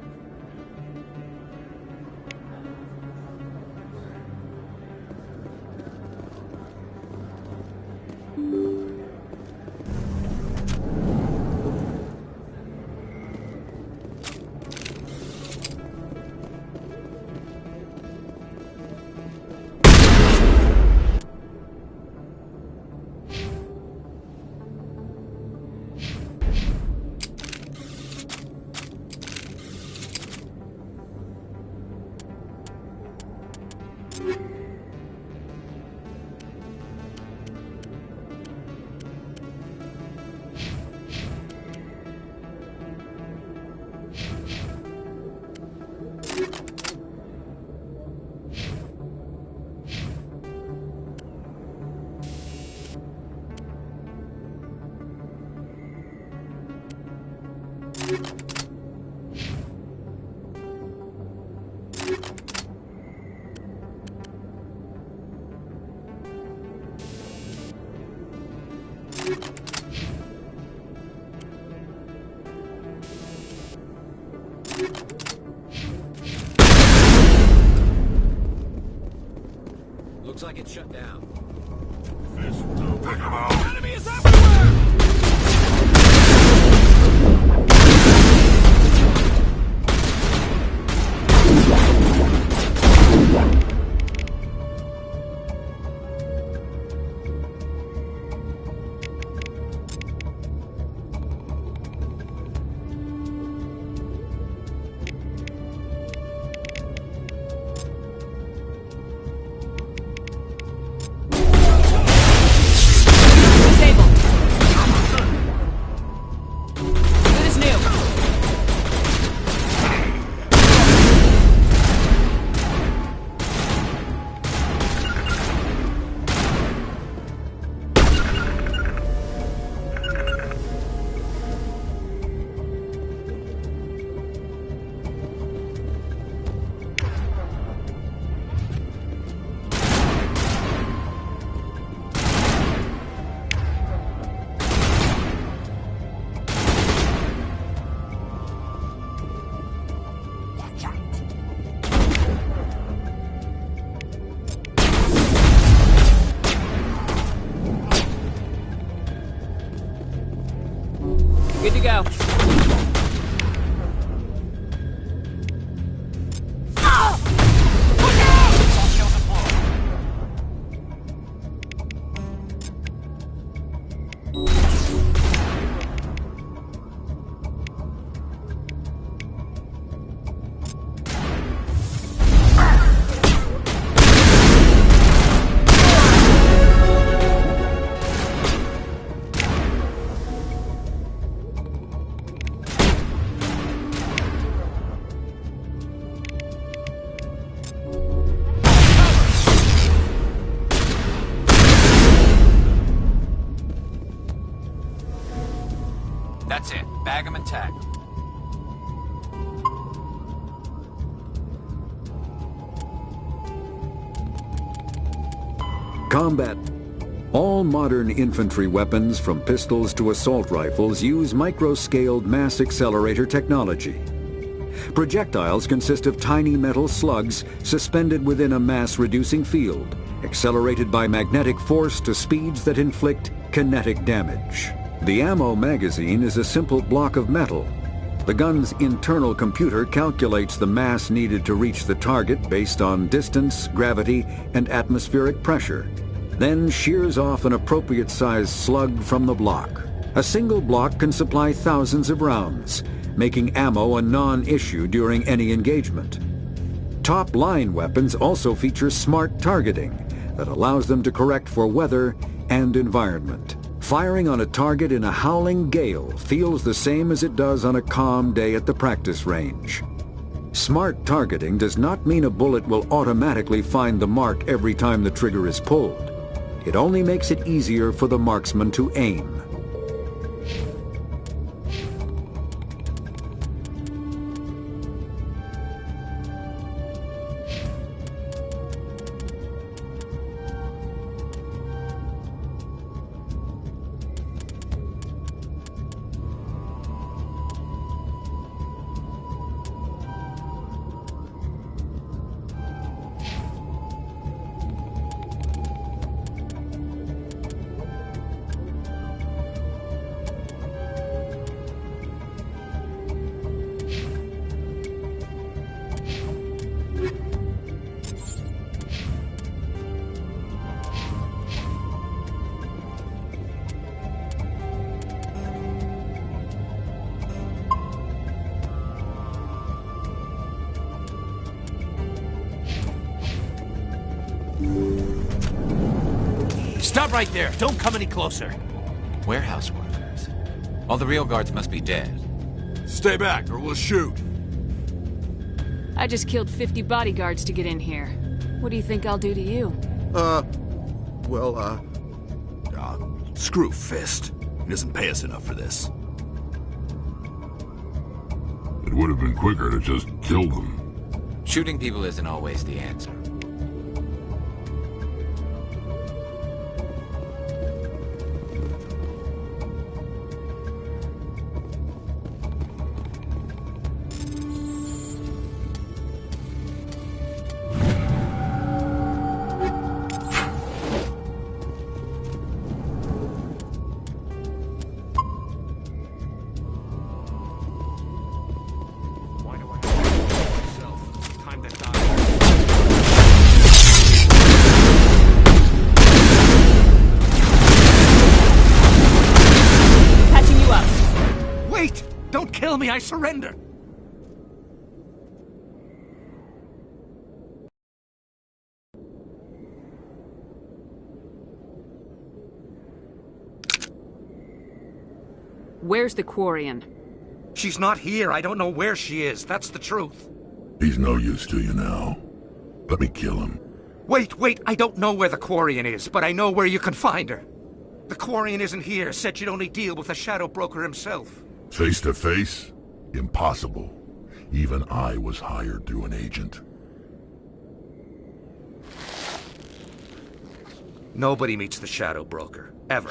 Looks like it's shut down. Enemy is everywhere! Good to go. That's it. Bag 'em and tag 'em. Combat. All modern infantry weapons, from pistols to assault rifles, use micro-scaled mass accelerator technology. Projectiles consist of tiny metal slugs suspended within a mass-reducing field, accelerated by magnetic force to speeds that inflict kinetic damage. The ammo magazine is a simple block of metal. The gun's internal computer calculates the mass needed to reach the target based on distance, gravity, and atmospheric pressure, then shears off an appropriate-sized slug from the block. A single block can supply thousands of rounds, making ammo a non-issue during any engagement. Top-line weapons also feature smart targeting that allows them to correct for weather and environment. Firing on a target in a howling gale feels the same as it does on a calm day at the practice range. Smart targeting does not mean a bullet will automatically find the mark every time the trigger is pulled. It only makes it easier for the marksman to aim. Stop right there! Don't come any closer! Warehouse workers. All the real guards must be dead. Stay back or we'll shoot. I just killed 50 bodyguards to get in here. What do you think I'll do to you? Screw Fist. He doesn't pay us enough for this. It would have been quicker to just kill them. Shooting people isn't always the answer. I surrender. Where's the Quarian? She's not here. I don't know where she is. That's the truth. He's no use to you now. Let me kill him. Wait. I don't know where the Quarian is, but I know where you can find her. The Quarian isn't here. Said she'd only deal with the Shadow Broker himself. Face to face? Impossible. Even I was hired through an agent. Nobody meets the Shadow Broker, ever.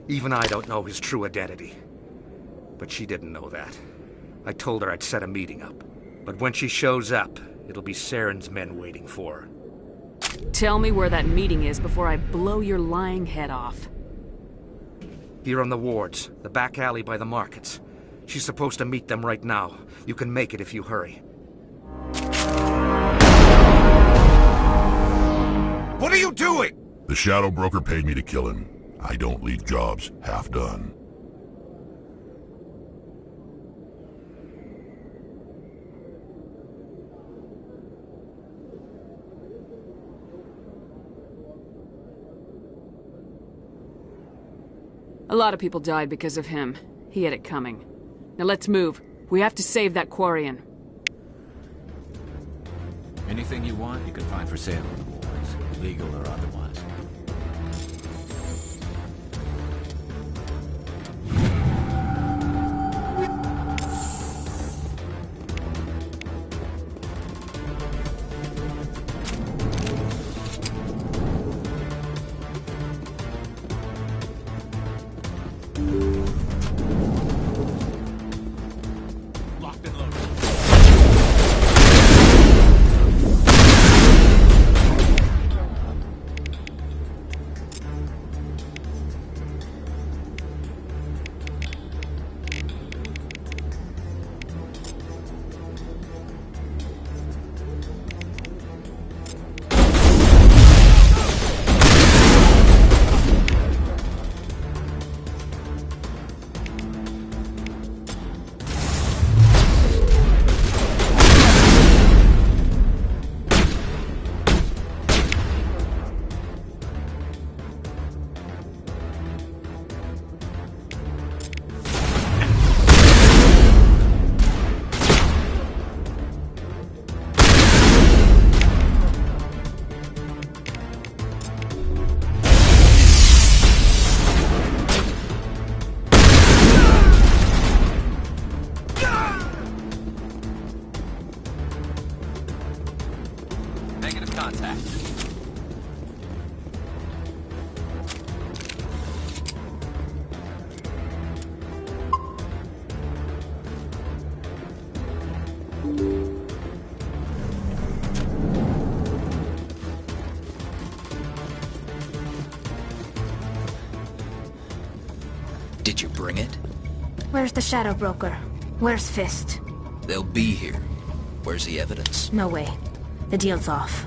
Even I don't know his true identity. But she didn't know that. I told her I'd set a meeting up. But when she shows up, it'll be Saren's men waiting for her. Tell me where that meeting is before I blow your lying head off. Here on the wards, the back alley by the markets. She's supposed to meet them right now. You can make it if you hurry. What are you doing? The Shadow Broker paid me to kill him. I don't leave jobs half done. A lot of people died because of him. He had it coming. Now let's move. We have to save that Quarian. Anything you want, you can find for sale on the wards, legal or otherwise. Negative contact. Did you bring it? Where's the Shadow Broker? Where's Fist? They'll be here. Where's the evidence? No way. The deal's off.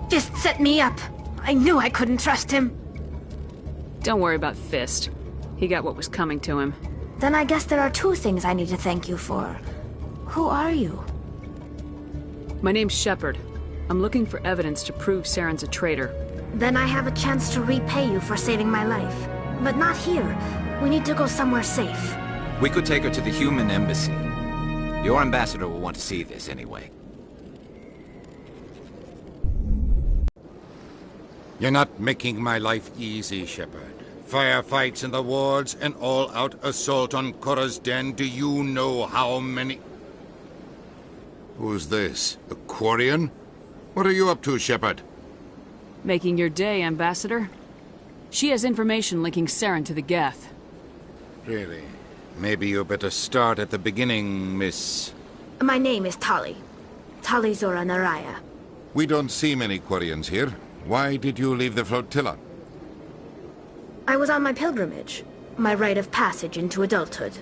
Fist set me up. I knew I couldn't trust him. Don't worry about Fist. He got what was coming to him. Then I guess there are two things I need to thank you for. Who are you? My name's Shepard. I'm looking for evidence to prove Saren's a traitor. Then I have a chance to repay you for saving my life. But not here. We need to go somewhere safe. We could take her to the human embassy. Your ambassador will want to see this anyway. You're not making my life easy, Shepard. Firefights in the wards, an all-out assault on Korra's den. Do you know how many... Who's this? The Quarian? What are you up to, Shepard? Making your day, Ambassador. She has information linking Saren to the Geth. Really? Maybe you better start at the beginning, Miss... My name is Tali. Tali Zora Naraya. We don't see many Quarians here. Why did you leave the flotilla? I was on my pilgrimage. My rite of passage into adulthood.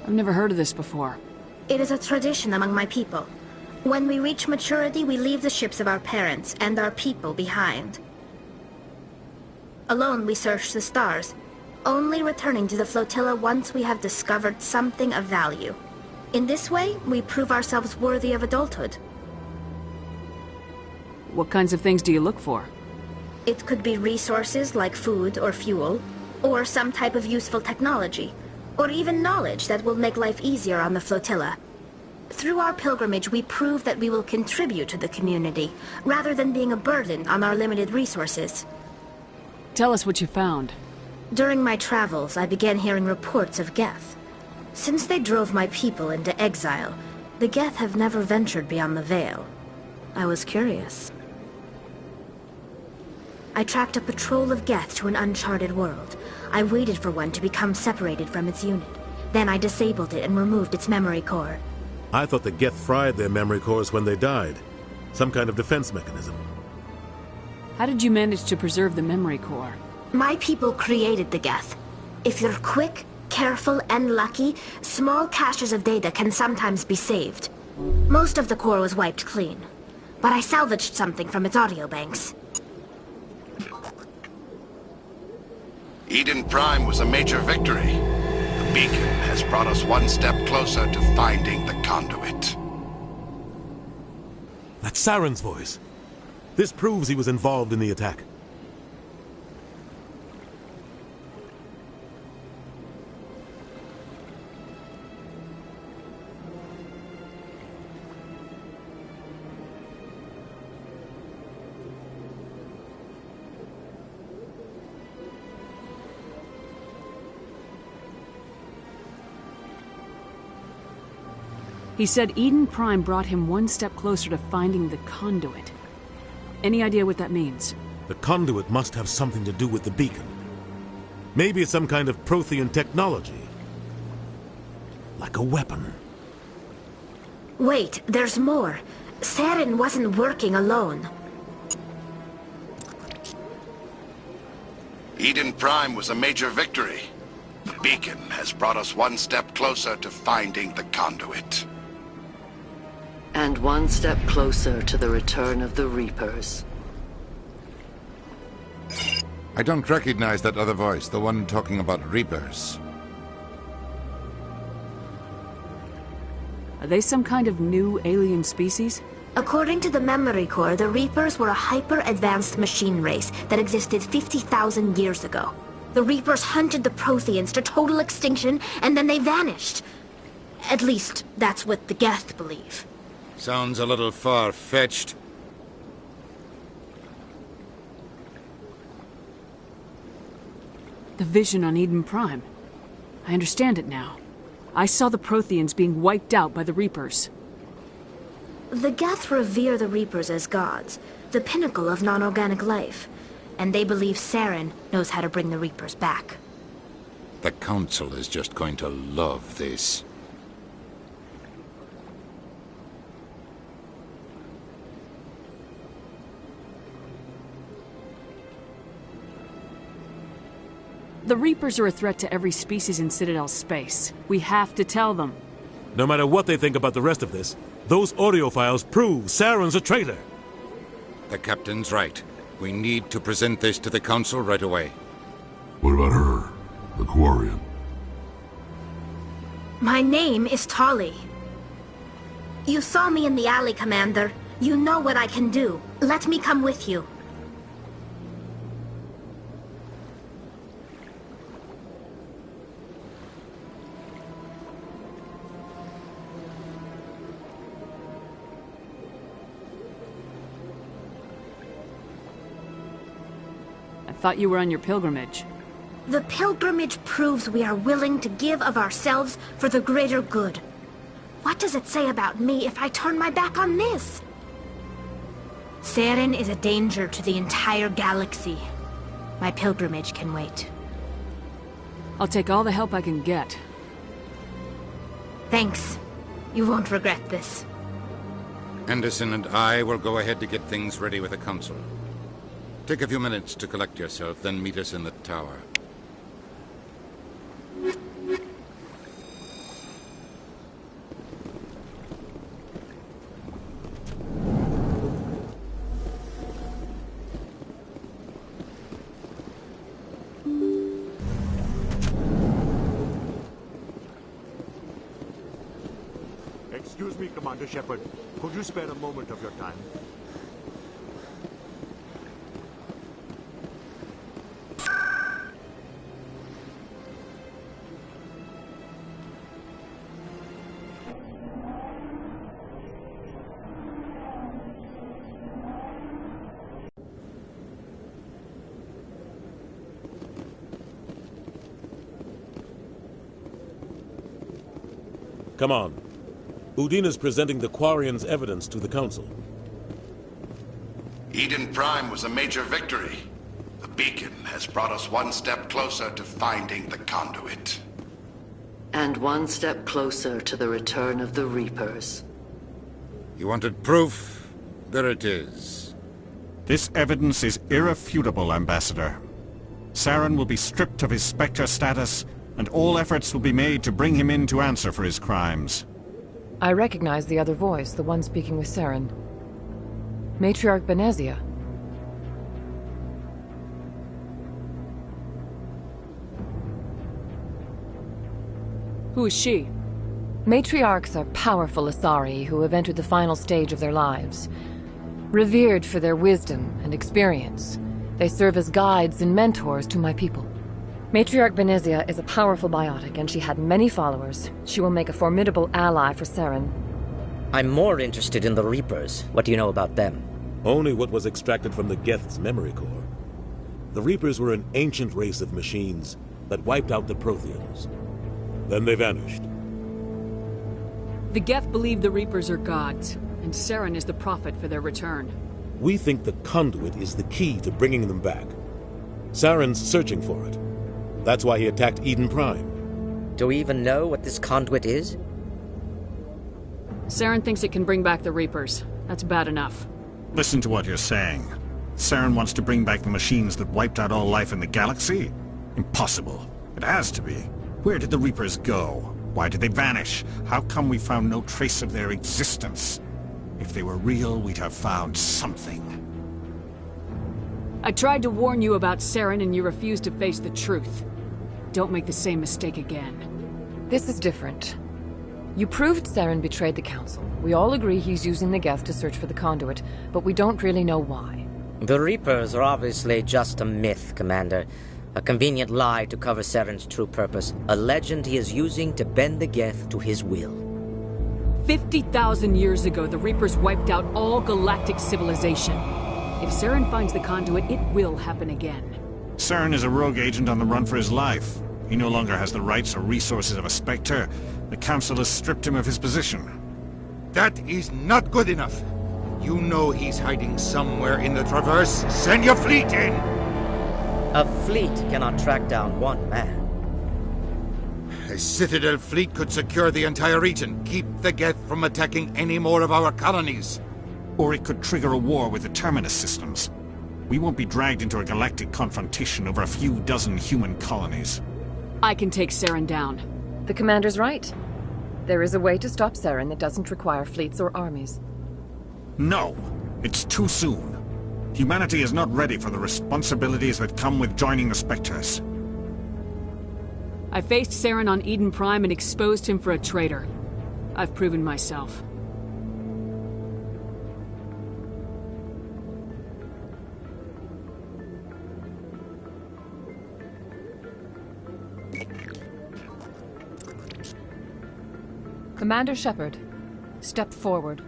I've never heard of this before. It is a tradition among my people. When we reach maturity, we leave the ships of our parents and our people behind. Alone, we search the stars, only returning to the flotilla once we have discovered something of value. In this way, we prove ourselves worthy of adulthood. What kinds of things do you look for? It could be resources like food or fuel, or some type of useful technology, or even knowledge that will make life easier on the flotilla. Through our pilgrimage, we prove that we will contribute to the community, rather than being a burden on our limited resources. Tell us what you found. During my travels, I began hearing reports of Geth. Since they drove my people into exile, the Geth have never ventured beyond the Veil. I was curious. I tracked a patrol of Geth to an uncharted world. I waited for one to become separated from its unit. Then I disabled it and removed its memory core. I thought the Geth fried their memory cores when they died. Some kind of defense mechanism. How did you manage to preserve the memory core? My people created the Geth. If you're quick, careful, and lucky, small caches of data can sometimes be saved. Most of the core was wiped clean, but I salvaged something from its audio banks. Eden Prime was a major victory. The beacon has brought us one step closer to finding the conduit. That's Saren's voice. This proves he was involved in the attack. He said Eden Prime brought him one step closer to finding the conduit. Any idea what that means? The conduit must have something to do with the beacon. Maybe it's some kind of Prothean technology. Like a weapon. Wait, there's more. Saren wasn't working alone. Eden Prime was a major victory. The beacon has brought us one step closer to finding the conduit. And one step closer to the return of the Reapers. I don't recognize that other voice, the one talking about Reapers. Are they some kind of new alien species? According to the memory core, the Reapers were a hyper-advanced machine race that existed 50,000 years ago. The Reapers hunted the Protheans to total extinction, and then they vanished. At least, that's what the Geth believe. Sounds a little far-fetched. The vision on Eden Prime. I understand it now. I saw the Protheans being wiped out by the Reapers. The Geth revere the Reapers as gods, the pinnacle of non-organic life. And they believe Saren knows how to bring the Reapers back. The Council is just going to love this. The Reapers are a threat to every species in Citadel space. We have to tell them. No matter what they think about the rest of this, those audio files prove Saren's a traitor. The Captain's right. We need to present this to the Council right away. What about her? The Quarian? My name is Tali. You saw me in the alley, Commander. You know what I can do. Let me come with you. I thought you were on your pilgrimage. The pilgrimage proves we are willing to give of ourselves for the greater good. What does it say about me if I turn my back on this? Saren is a danger to the entire galaxy. My pilgrimage can wait. I'll take all the help I can get. Thanks. You won't regret this. Anderson and I will go ahead to get things ready with the Council. Take a few minutes to collect yourself, then meet us in the tower. Excuse me, Commander Shepard. Could you spare a moment of your time? Come on. Udina's presenting the Quarian's evidence to the Council. Eden Prime was a major victory. The beacon has brought us one step closer to finding the conduit. And one step closer to the return of the Reapers. You wanted proof? There it is. This evidence is irrefutable, Ambassador. Saren will be stripped of his Spectre status, and all efforts will be made to bring him in to answer for his crimes. I recognize the other voice, the one speaking with Saren. Matriarch Benezia. Who is she? Matriarchs are powerful Asari who have entered the final stage of their lives. Revered for their wisdom and experience, they serve as guides and mentors to my people. Matriarch Benezia is a powerful biotic, and she had many followers. She will make a formidable ally for Saren. I'm more interested in the Reapers. What do you know about them? Only what was extracted from the Geth's memory core. The Reapers were an ancient race of machines that wiped out the Protheans. Then they vanished. The Geth believe the Reapers are gods, and Saren is the prophet for their return. We think the conduit is the key to bringing them back. Saren's searching for it. That's why he attacked Eden Prime. Do we even know what this conduit is? Saren thinks it can bring back the Reapers. That's bad enough. Listen to what you're saying. Saren wants to bring back the machines that wiped out all life in the galaxy? Impossible. It has to be. Where did the Reapers go? Why did they vanish? How come we found no trace of their existence? If they were real, we'd have found something. I tried to warn you about Saren and you refused to face the truth. Don't make the same mistake again. This is different. You proved Saren betrayed the Council. We all agree he's using the Geth to search for the conduit, but we don't really know why. The Reapers are obviously just a myth, Commander. A convenient lie to cover Saren's true purpose. A legend he is using to bend the Geth to his will. 50,000 years ago, the Reapers wiped out all galactic civilization. If Saren finds the conduit, it will happen again. Saren is a rogue agent on the run for his life. He no longer has the rights or resources of a Spectre. The Council has stripped him of his position. That is not good enough. You know he's hiding somewhere in the Traverse. Send your fleet in! A fleet cannot track down one man. A Citadel fleet could secure the entire region, keep the Geth from attacking any more of our colonies. Or it could trigger a war with the Terminus systems. We won't be dragged into a galactic confrontation over a few dozen human colonies. I can take Saren down. The Commander's right. There is a way to stop Saren that doesn't require fleets or armies. No! It's too soon. Humanity is not ready for the responsibilities that come with joining the Spectres. I faced Saren on Eden Prime and exposed him for a traitor. I've proven myself. Commander Shepard, step forward.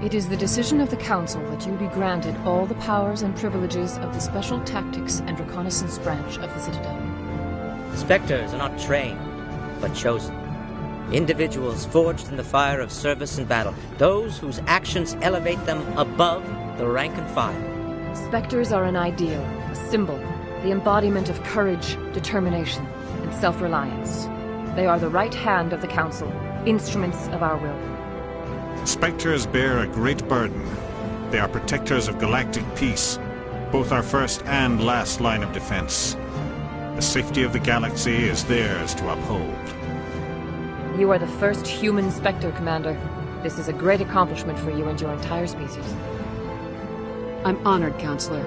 It is the decision of the Council that you be granted all the powers and privileges of the Special Tactics and Reconnaissance Branch of the Citadel. Spectres are not trained, but chosen. Individuals forged in the fire of service and battle. Those whose actions elevate them above the rank and file. Spectres are an ideal, a symbol, the embodiment of courage, determination, and self-reliance. They are the right hand of the Council, instruments of our will. Spectres bear a great burden. They are protectors of galactic peace, both our first and last line of defense. The safety of the galaxy is theirs to uphold. You are the first human Spectre, Commander. This is a great accomplishment for you and your entire species. I'm honored, Counselor.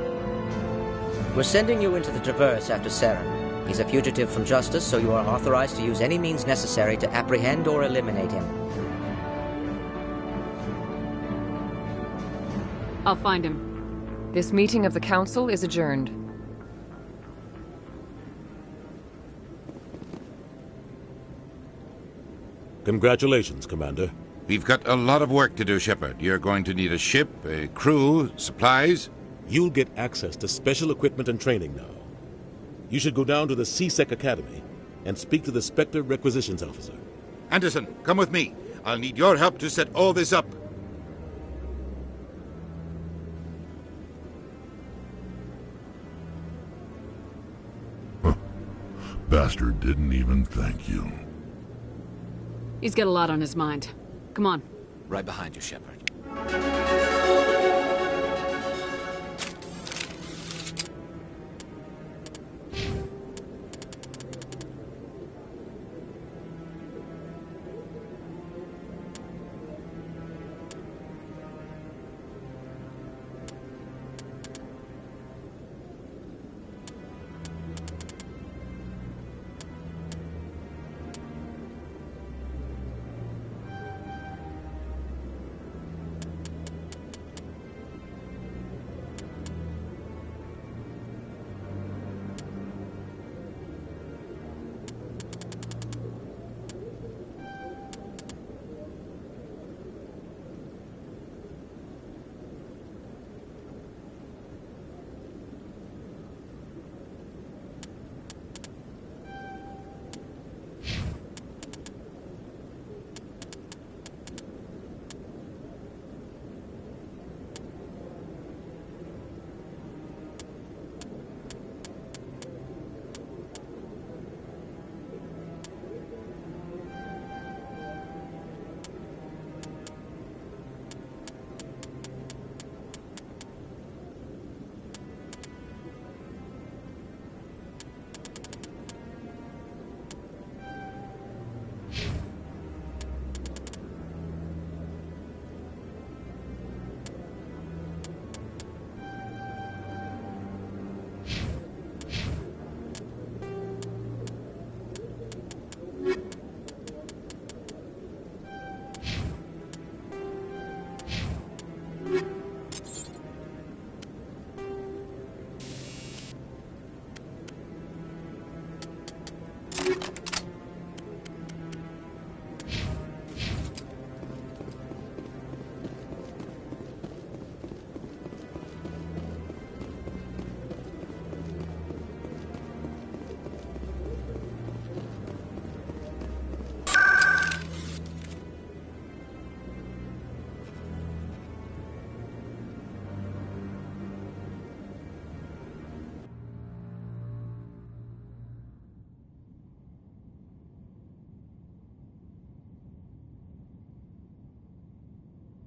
We're sending you into the Traverse after Saren. He's a fugitive from justice, so you are authorized to use any means necessary to apprehend or eliminate him. I'll find him. This meeting of the Council is adjourned. Congratulations, Commander. We've got a lot of work to do, Shepard. You're going to need a ship, a crew, supplies. You'll get access to special equipment and training now. You should go down to the C-Sec Academy and speak to the Spectre Requisitions Officer. Anderson, come with me. I'll need your help to set all this up. Bastard didn't even thank you. He's got a lot on his mind. Come on. Right behind you, Shepard.